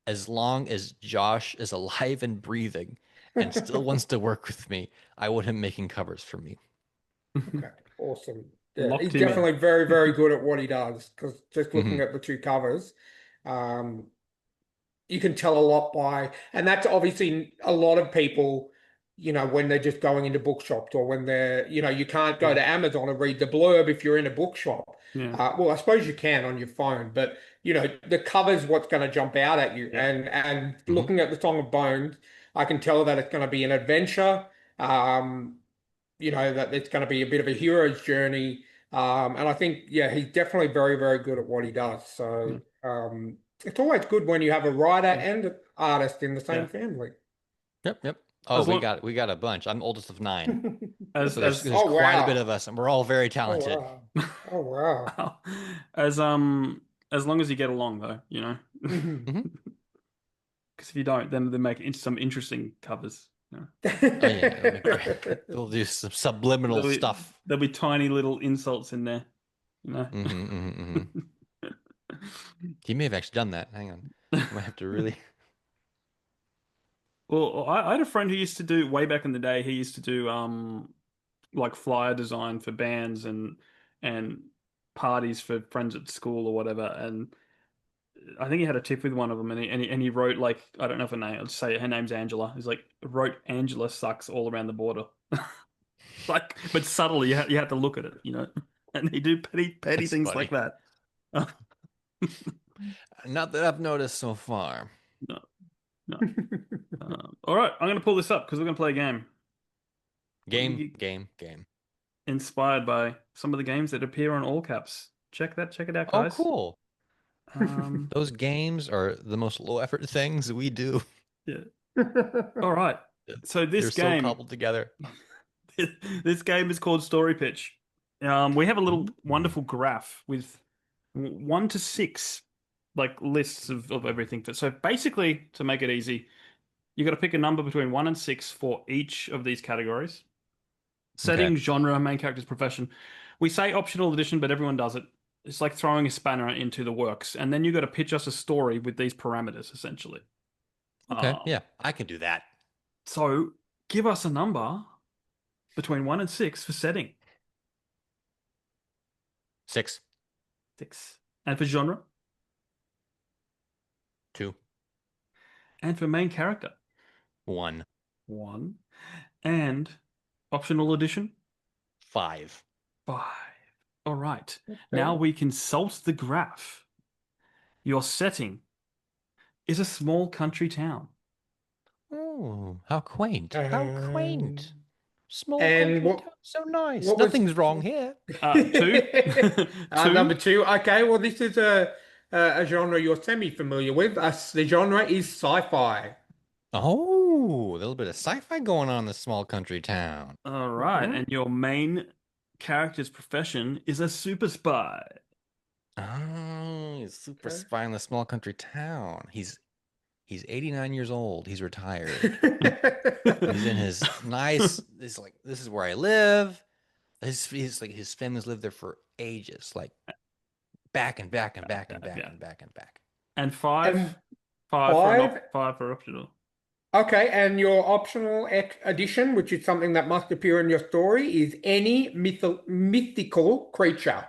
as long as Josh is alive and breathing and still wants to work with me, I want him making covers for me. Okay, awesome. Yeah, Locked he's him in. definitely very, very good at what he does. Because just looking Mhm. at the 2 covers, you can tell a lot by, and that's obviously a lot of people, when they're just going into bookshops or when they're, you can't go to Amazon and read the blurb if you're in a bookshop. Yeah. Well, I suppose you can on your phone, but the cover's what's going to jump out at you. Yeah. And looking at the Song of Bones, I can tell that it's going to be an adventure. That it's going to be a bit of a hero's journey. And I think, yeah, he's definitely very, very good at what he does. So, it's always good when you have a writer and an artist in the same Yeah. family. Yep, yep. Oh, As we long got a bunch. I'm oldest of 9. as So there's Oh quite a bit of wow. us, and we're all very Oh talented. wow. Oh wow. as um as long as you get along though, you know. Mhm. Hmm. Because if you don't, then they make some interesting covers. You know? Oh yeah, it'll be great. They'll do some subliminal There'll be stuff. there'll be tiny little insults in there, you know. Hmm. He may have actually done that. Hang on, I might have to really. Well, I had a friend who used to do way back in the day. He used to do like flyer design for bands and parties for friends at school or whatever. And I think he had a tip with one of them, and he wrote like I don't know if her name. I'll just say her name's Angela. He's like wrote Angela sucks all around the border, like but subtly. You have to look at it, you know. And they do petty That's things like funny. that. No, Not that I've noticed so far. no. All right, I'm gonna pull this up because we're gonna play a game. Game, game, game. Inspired by some of the games that appear on all caps. Check it out, Oh, guys. cool. Um, Those games are the most low effort things we do. yeah. All right. So They're so cobbled together. this game is called Story Pitch. We have a little Ooh. wonderful graph with 1 to 6 like lists of everything. So basically, to make it easy, you got to pick a number between 1 and 6 for each of these categories. Okay. Setting, genre, main character's profession. We say optional edition, but everyone does it. It's like throwing a spanner into the works. And then you got to pitch us a story with these parameters, essentially. Okay. Um, Yeah, I can do that. so give us a number between 1 and 6 for setting. 6, 6. And for genre. 2, And for main character. 1, 1. And optional edition. 5. 5. All right. Okay. Now we consult the graph. Your setting is a small country town. Oh, how quaint. How quaint. Um, Small and country town. So nice. what was Nothing's wrong here. 2. number 2. two? Okay, well, this is a genre you're semi-familiar with. The genre is sci-fi. Oh, a little bit of sci-fi going on in this small country town. All right. Mhm. And your main character's profession is a super spy. Oh, he's super Okay. spy in the small country town. He's 89 years old. He's retired. He's in his nice. It's like this is where I live. He's like his family's lived there for ages, like back and back and back and back Yeah. and back and back. And And 5 for five. 5 for optional. Okay, and your optional addition, which is something that must appear in your story, is any mythical creature.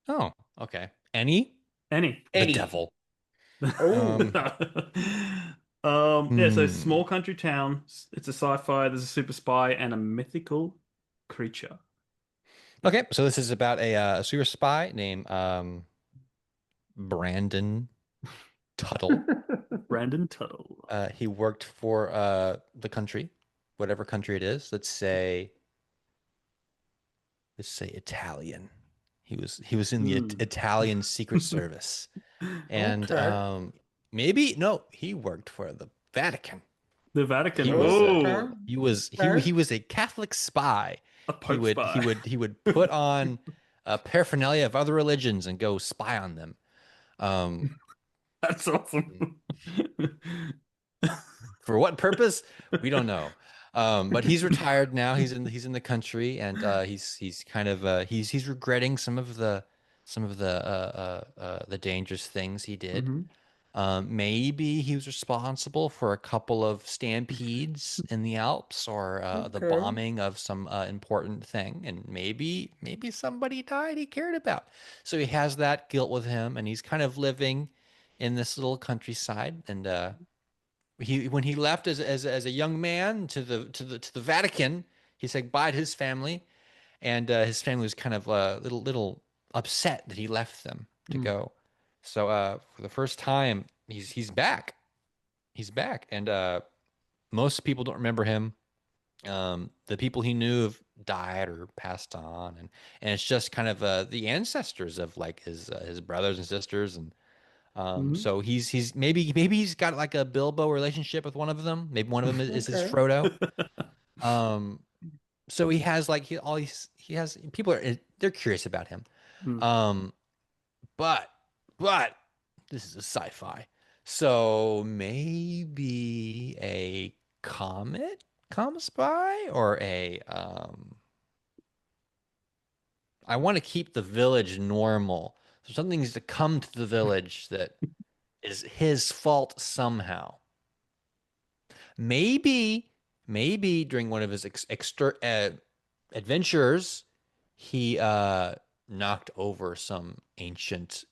Oh, okay. Any? Any. The Any. devil. Oh, Yeah, so Hmm. small country town. It's a sci-fi, there's a super spy and a mythical creature. Okay, so this is about a super spy named Brandon Tuttle. Brandon Tuttle. He worked for the country, whatever country it is. Let's say Italian. He was in the Hmm. Italian Secret Service, and okay. maybe no, he worked for the Vatican. The Vatican. He was Okay. Oh, he was a Catholic spy. a He Pope would he spy. would he would put on paraphernalia of other religions and go spy on them. Um, That's awesome. for what purpose? We don't know. But he's retired now. He's in the country, and he's kind of he's regretting some of the dangerous things he did. Mhm. Maybe he was responsible for a couple of stampedes in the Alps, or the Okay. bombing of some important thing, and maybe somebody died he cared about. So he has that guilt with him, and he's kind of living in this little countryside. And when he left as a young man to the Vatican, he said goodbye to his family, and his family was kind of a little upset that he left them to Mm. go. So for the first time, he's back. He's back, and most people don't remember him. The people he knew have died or passed on, and it's just kind of the ancestors of like his brothers and sisters, and Mhm. so he's maybe he's got like a Bilbo relationship with one of them. Maybe one of them is his Okay. Frodo. Um, So he has like he has people are they're curious about him. Mm. Um, but but this is a sci-fi. So maybe a comet comes by or a I want to keep the village normal. So something needs to come to the village that is his fault somehow. Maybe, maybe during one of his adventures, he knocked over some ancient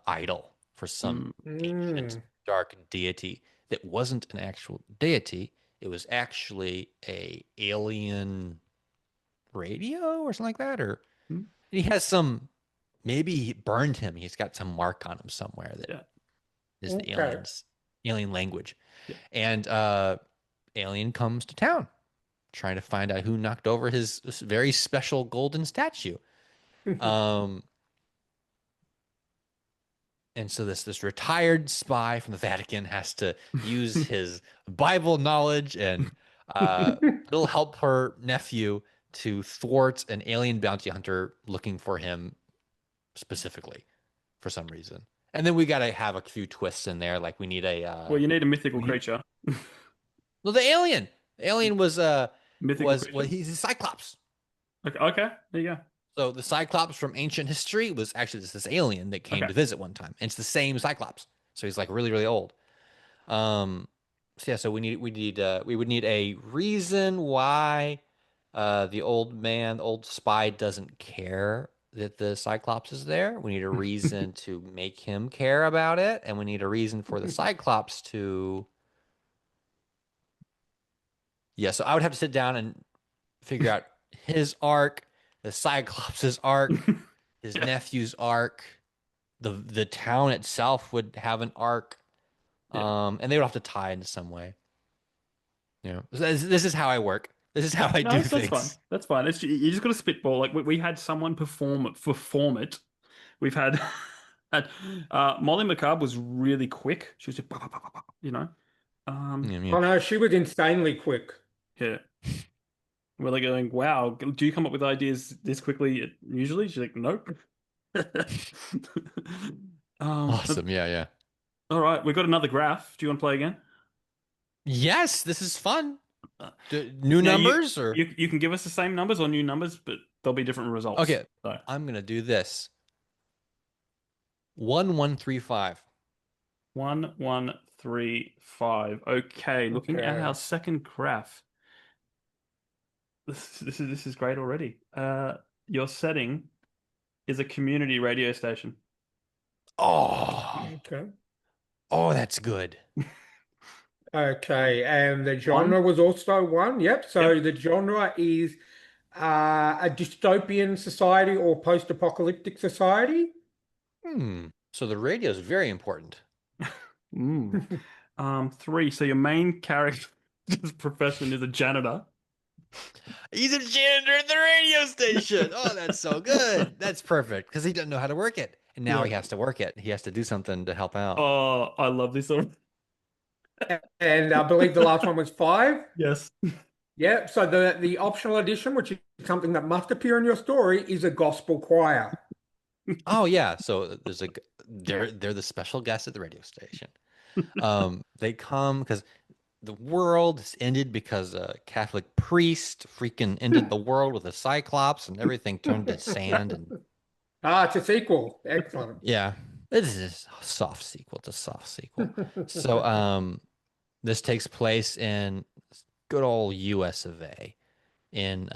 idol for some Mm. ancient Mm, dark deity that wasn't an actual deity. It was actually a alien radio or something like that. Or Mm. he has some. Maybe he burned him. He's got some mark on him somewhere that Yeah. is the okay. alien language. Yeah. And alien comes to town trying to find out who knocked over his this very special golden statue. Um, and so this retired spy from the Vatican has to use his Bible knowledge and it'll help her nephew to thwart an alien bounty hunter looking for him specifically for some reason. And then we got to have a few twists in there. Like we need a Well, you need a mythical we creature. well the alien. The alien Mythical was creature. he's a Cyclops. Okay. Okay. There you go. So the Cyclops from ancient history was actually this alien that came Okay. to visit one time. And it's the same Cyclops. So he's like really, really old. Um, so yeah, so we would need a reason why the old man, the old spy doesn't care that the Cyclops is there. We need a reason to make him care about it, and we need a reason for the Cyclops to yeah, so I would have to sit down and figure out his arc, the Cyclops' arc, his Yeah. nephew's arc, the town itself would have an arc, Yeah. and they would have to tie into some way. You know, this is how I work. This is how I No, do that's fine. things. That's fine. You just got to spitball. Like we had someone perform it. We've had, had Molly McCarb was really quick. She was just, bah, bah, bah, bah, bah, you know. Um, Yeah, yeah. Oh no, she was insanely quick. yeah. We're like going, wow, do you come up with ideas this quickly usually? She's like, nope. Um, Awesome. Yeah, yeah. all right, we've got another graph. Do you want to play again? Yes, this is fun. Uh, New Now numbers or you can give us the same numbers or new numbers, but there'll be different results. okay. So I'm gonna do this. 1135. 1135. Okay, looking at our Okay. second graph. This is great already. Your setting is a community radio station. Oh, Okay. oh, that's good. Okay. And the One. genre was also one. Yep. So Yep. the genre is a dystopian society or post-apocalyptic society. So the radio is very important. Mm. Three. So your main character's profession is a janitor. He's a janitor at the radio station. Oh, that's so good. That's perfect because he doesn't know how to work it. And now Yeah. he has to work it. He has to do something to help out. Oh, I love this already. And I believe the last one was five. Yes. Yeah. So the optional edition, which is something that must appear in your story, is a gospel choir. Oh yeah. So there's a they're the special guests at the radio station. They come because the world has ended because a Catholic priest freaking ended the world with a cyclops and everything turned to sand and Ah, it's a sequel. Excellent. yeah. This is a soft sequel. It's a soft sequel. So this takes place in good old US of A in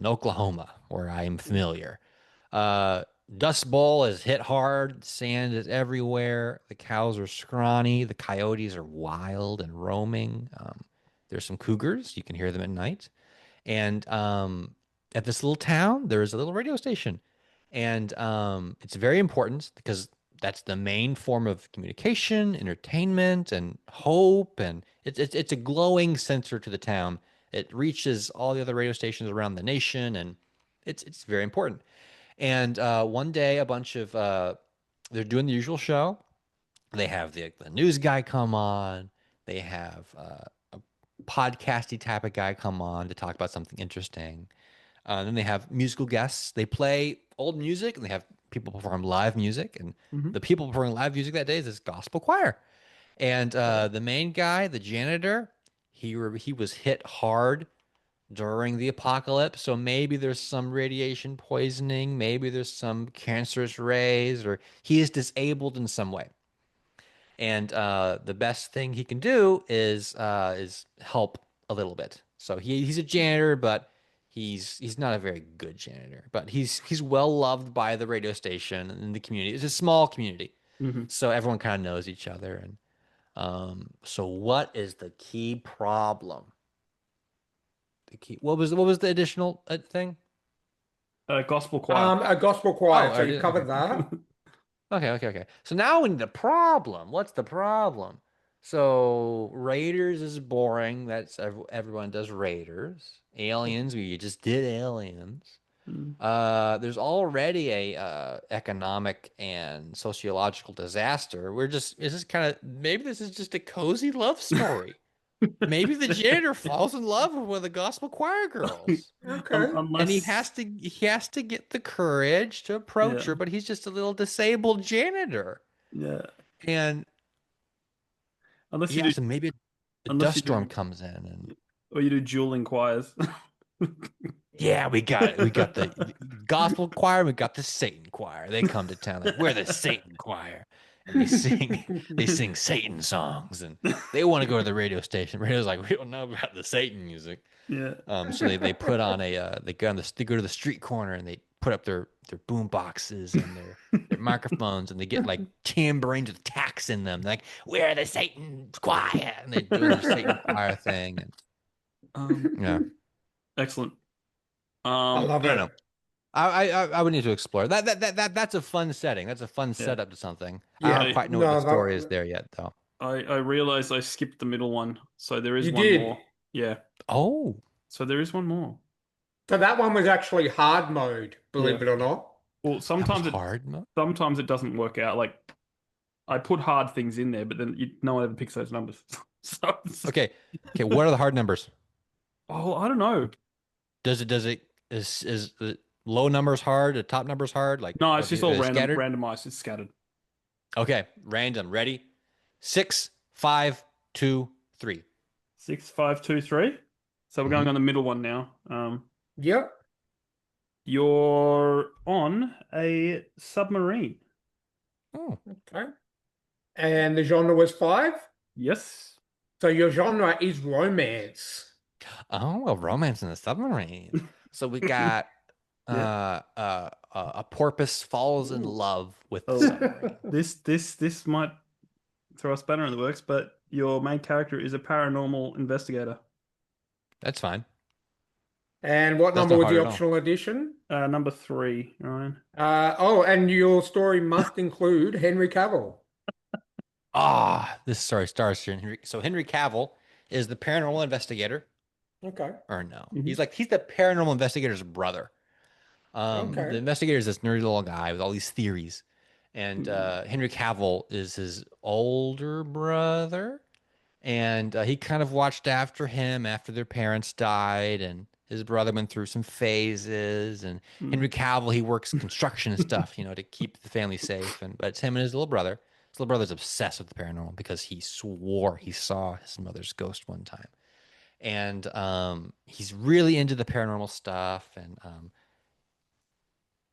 Oklahoma, where I am familiar. Uh, Dust Bowl is hit hard. Sand is everywhere. The cows are scrawny. The coyotes are wild and roaming. There's some cougars. You can hear them at night. And at this little town, there is a little radio station. And it's very important because that's the main form of communication, entertainment, and hope. And it's a glowing center to the town. It reaches all the other radio stations around the nation, and it's very important. And one day, a bunch of they're doing the usual show. They have the news guy come on. They have podcasty type of guy come on to talk about something interesting. Then they have musical guests. They play old music and they have people perform live music. And Hmm. the people performing live music that day is this gospel choir. And the main guy, the janitor, he was hit hard during the apocalypse. So maybe there's some radiation poisoning, maybe there's some cancerous rays, or he is disabled in some way. And the best thing he can do is help a little bit. So he's a janitor, but he's not a very good janitor. But he's well loved by the radio station and the community. It's a small community, Hmm. so everyone kind of knows each other. And so what is the key problem? The key. What was the additional thing? Gospel choir. A gospel Oh, choir. So I you did. covered Okay. that. Okay. So now we need a problem. What's the problem? So Raiders is boring. That's everyone does Raiders. Aliens, we just did aliens. Mm. There's already a economic and sociological disaster. It's just kind of maybe this is just a cozy love story. Maybe the janitor falls in love with one of the gospel choir girls. Okay. And he Unless, has to get the courage to approach yeah, her, but he's just a little disabled janitor. yeah. And Unless you yeah, do, so maybe a unless dust you storm do, comes in and or you do dueling choirs. yeah, we got the gospel choir, we got the Satan choir. They come to town like we're the Satan choir. And they sing Satan songs and they want to go to the radio station. Radio's like, we don't know about the Satan music. Yeah. So they put on they go to the street corner and they put up their boom boxes and their microphones and they get like tambourines with tacks in them. They're like, we're the Satan choir, and they're doing their Satan choir thing. And yeah, Excellent. I love I don't it. know. I would need to explore that's a fun setting. That's a fun Yeah. setup to something. I Yeah. don't quite know what the No, story is that, there yet though. I realized I skipped the middle one, so there is you one did. more. Yeah, Oh, so there is one more. So that one was actually hard mode, Yeah. believe it or not. Well, that was hard mode. sometimes it doesn't work out. Like I put hard things in there, but then no one ever picks those numbers. So Okay. Okay, what are the hard numbers? oh, I don't know. Is the low numbers hard, the top numbers hard? Like No, it's just are all they random, scattered? randomized. It's scattered. Okay, random. Ready? 6, 5, 2, 3. 6, 5, 2, 3. So we're Mm-hmm. going on the middle one now. Yep. You're on a submarine. Oh, Okay. And the genre was five. Yes. So your genre is romance. well, romance in the submarine. So we got Yeah. a porpoise falls in Ooh. love with the Oh, submarine. this might throw a spanner in the works, but your main character is a paranormal investigator. That's fine. And what That's number not was hard the at all. optional edition? Number 3, Ryan. And your story must include Henry Cavill. This story stars here. So Henry Cavill is the paranormal investigator. Okay. Or no, Mhm. he's the paranormal investigator's brother. Okay. The investigator is this nerdy little guy with all these theories, and Henry Cavill is his older brother, and he kind of watched after him after their parents died, and his brother went through some phases, and Henry Cavill he works construction and stuff, to keep the family safe, but it's him and his little brother. His little brother's obsessed with the paranormal because he swore he saw his mother's ghost one time, and he's really into the paranormal stuff, and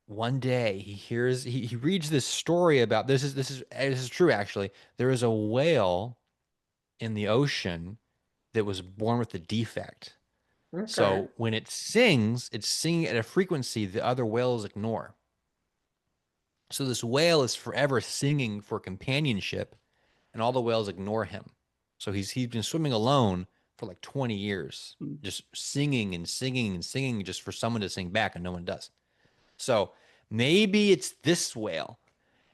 one day he reads this story about this is true actually. There is a whale in the ocean that was born with a defect. Okay. So when it's singing at a frequency the other whales ignore. So this whale is forever singing for companionship, and all the whales ignore him. So he's been swimming alone for like 20 years, just singing and singing and singing just for someone to sing back, and no one does. So maybe it's this whale,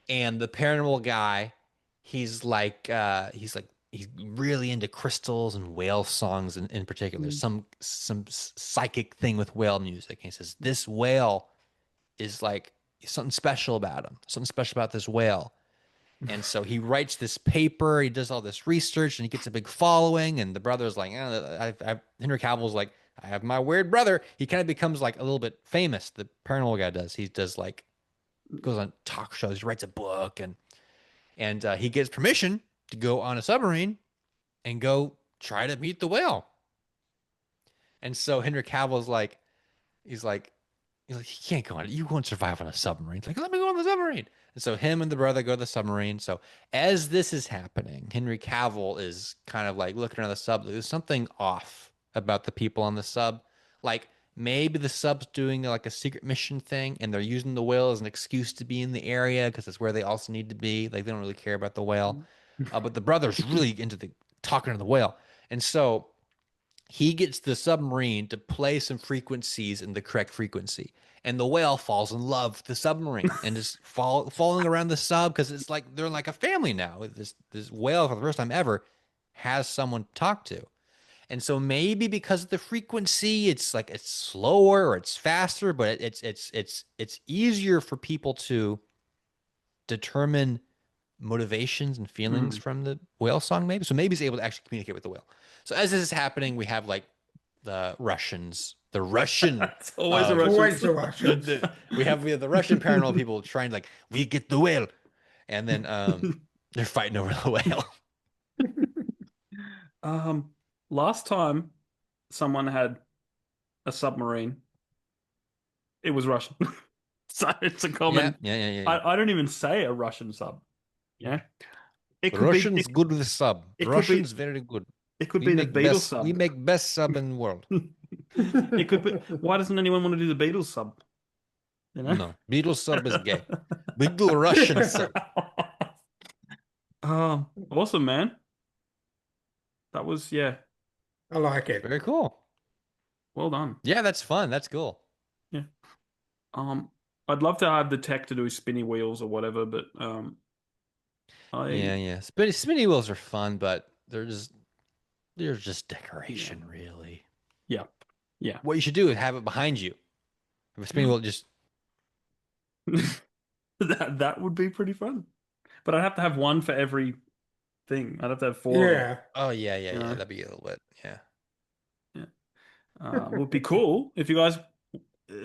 and the paranormal guy, he's really into crystals and whale songs in particular, some psychic thing with whale music. And he says this whale is like something special about him, something special about this whale. And so he writes this paper, he does all this research, and he gets a big following. And the brother's like, Henry Cavill's like, I have my weird brother. He kind of becomes like a little bit famous. The paranormal guy does. He does like goes on talk shows. He writes a book, and he gets permission to go on a submarine and go try to meet the whale. And so Henry Cavill's like, he's like, you can't go on it. You won't survive on a submarine. He's like, let me go on the submarine. And so him and the brother go to the submarine. So as this is happening, Henry Cavill is kind of like looking around the sub. There's something off about the people on the sub. Like maybe the sub's doing like a secret mission thing and they're using the whale as an excuse to be in the area because it's where they also need to be. Like they don't really care about the whale. But the brother's really into the talking to the whale. And so he gets the submarine to play some frequencies in the correct frequency. And the whale falls in love with the submarine and is falling around the sub because it's like they're like a family now. This whale, for the first time ever, has someone to talk to. And so maybe because of the frequency, it's like it's slower or it's faster, but it's easier for people to determine motivations and feelings from the whale song, maybe. So maybe he's able to actually communicate with the whale. So as this is happening, we have like the Russians. It's always a Russian. Always the Russians. We have the Russian paranormal people trying to like, we get the whale. And then they're fighting over the whale. Last time someone had a submarine, it was Russian. So it's a common. Yeah. I don't even say a Russian sub. Yeah. The Russians good with the sub. It Russians very good. It could be the Beatles sub. We make best sub in the world. It could be. Why doesn't anyone want to do the Beatles sub? You know? No, Beatles sub is gay. We do Russian sub. Awesome, man. That was I like it. Very cool. Well done. Yeah, that's fun. That's cool. Yeah. I'd love to have the tech to do spinny wheels or whatever, but yeah. Spinny wheels are fun, but they're just decoration, really. Yeah. What you should do is have it behind you. Have a spinning wheel just. that would be pretty fun, but I'd have to have one for every thing. I'd have to have 4. Yeah. Oh yeah. That'd be a little bit. Yeah. It would be cool if you guys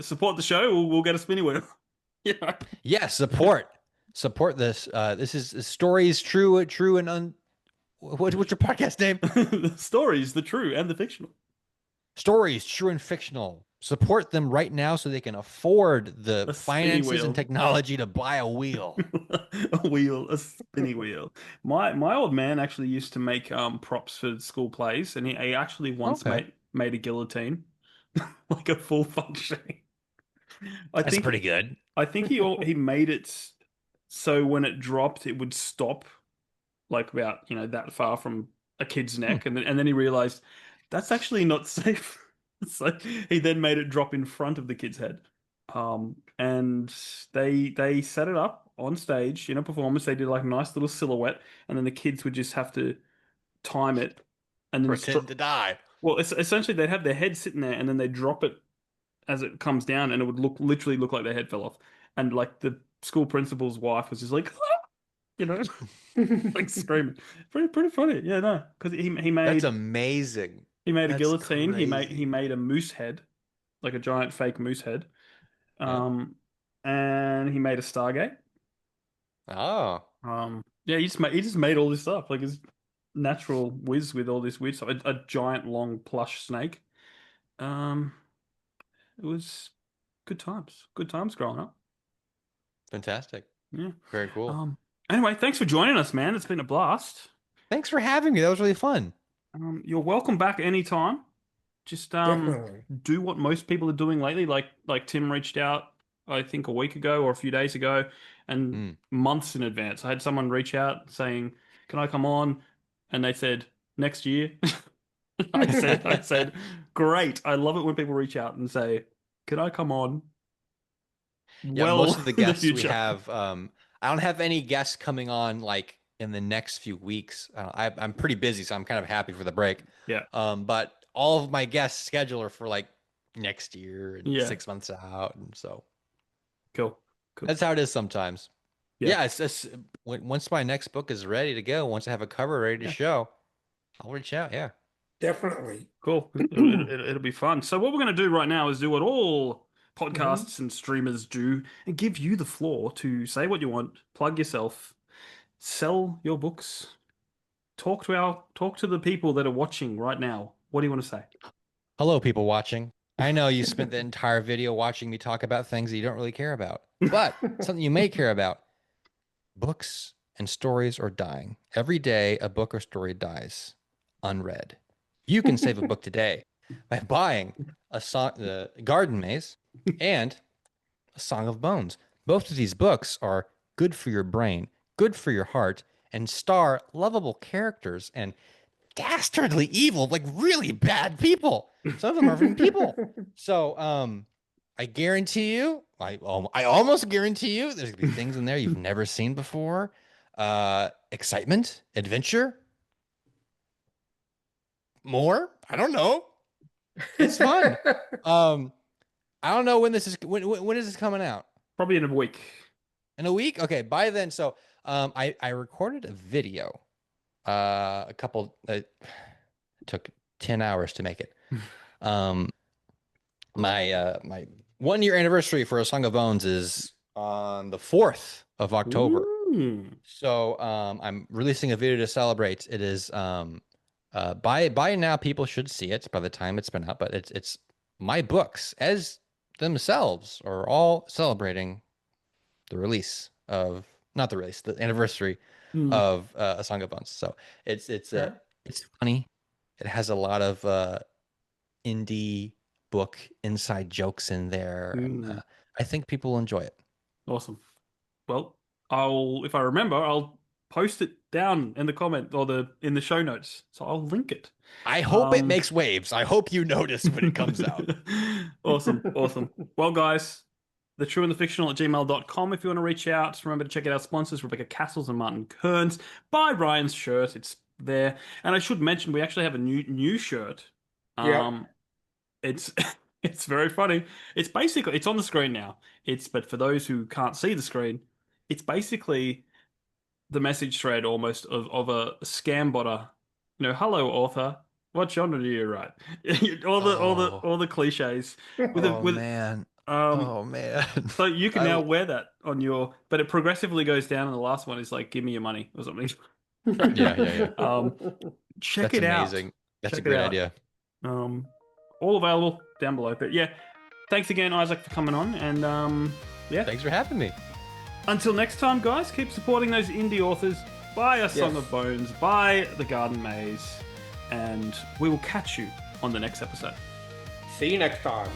support the show. We'll get a spinny wheel. Yeah. Yeah. Support this. This is stories true and what's your podcast name? Stories, the true and the fictional. Stories, true and fictional. Support them right now so they can afford the finances and technology to buy a wheel. A spinny wheel. My old man actually used to make props for school plays, and he actually once made a guillotine, like a full functioning. That's pretty good. I think he made it so when it dropped, it would stop, like about that far from a kid's neck, and then he realized that's actually not safe. So he then made it drop in front of the kid's head. And they set it up on stage in a performance. They did like a nice little silhouette, and then the kids would just have to time it and then pretend to die. Well, essentially they'd have their head sitting there, and then they drop it as it comes down, and it would literally look like their head fell off. And like the school principal's wife was just like, like screaming. Pretty funny. Yeah, no, because he made. That's amazing. He made a guillotine. Crazy. He made a moose head, like a giant fake moose head. And he made a Stargate. Oh. Yeah, he just made all this stuff, like his natural whiz with all this weird stuff. A giant long plush snake. It was good times. Good times growing up. Fantastic. Yeah. Very cool. Anyway, thanks for joining us, man. It's been a blast. Thanks for having me. That was really fun. You're welcome back anytime. Just do what most people are doing lately. Like Tim reached out, I think a week ago or a few days ago, and months in advance. I had someone reach out saying, "Can I come on?" And they said next year. I said, "Great! I love it when people reach out and say, can I come on?" Yeah, well, most of the guests we have, I don't have any guests coming on like in the next few weeks. I'm pretty busy, so I'm kind of happy for the break. Yeah. But all of my guests schedule are for like next year and 6 months out, and so cool. That's how it is sometimes. Yeah, it's once my next book is ready to go, once I have a cover ready to show, I'll reach out. Yeah. Definitely. Cool. It'll be fun. So what we're going to do right now is do what all podcasts and streamers do and give you the floor to say what you want, plug yourself, sell your books, talk to the people that are watching right now. What do you want to say? Hello, people watching. I know you spent the entire video watching me talk about things that you don't really care about, but something you may care about. Books and stories are dying. Every day, a book or story dies unread. You can save a book today by buying The Garden Maze and A Song of Bones. Both of these books are good for your brain, good for your heart, and star lovable characters and dastardly evil, like really bad people. Some of them are even people. So, I guarantee you, I almost guarantee you, there's gonna be things in there you've never seen before. Excitement, adventure, more. I don't know. It's fun. I don't know when this is. When is this coming out? Probably in a week. In a week? Okay. By then, so I recorded a video. A couple. It took 10 hours to make it. My 1 year anniversary for A Song of Bones is on the 4th of October. Ooh. So I'm releasing a video to celebrate. It is by now people should see it by the time it's been out, but it's my books as themselves are all celebrating the release of the anniversary of A Song of Bones. So it's funny. It has a lot of indie book inside jokes in there. And, I think people will enjoy it. Awesome. Well, if I remember, I'll post it down in the comment or in the show notes. So I'll link it. I hope it makes waves. I hope you notice when it comes out. Awesome. Well, guys, thetrueandthefictional at gmail.com if you want to reach out. Remember to check out our sponsors, Rebecca Castles and Martin Kearns. Buy Ryan's shirt. It's there. And I should mention, we actually have a new shirt. It's very funny. It's basically, it's on the screen now. But for those who can't see the screen, it's basically the message thread almost of a scam botter. Hello author, what genre do you write? all the cliches. Man. Oh man. So you can now wear that on but it progressively goes down, and the last one is like, give me your money or something. Yeah. Check That's it out. amazing. That's a great idea. All available down below. But yeah, thanks again, Isaac, for coming on. And Thanks for having me. Until next time, guys, keep supporting those indie authors. Buy A Song of Bones, buy The Garden Maze, and we will catch you on the next episode. See you next time.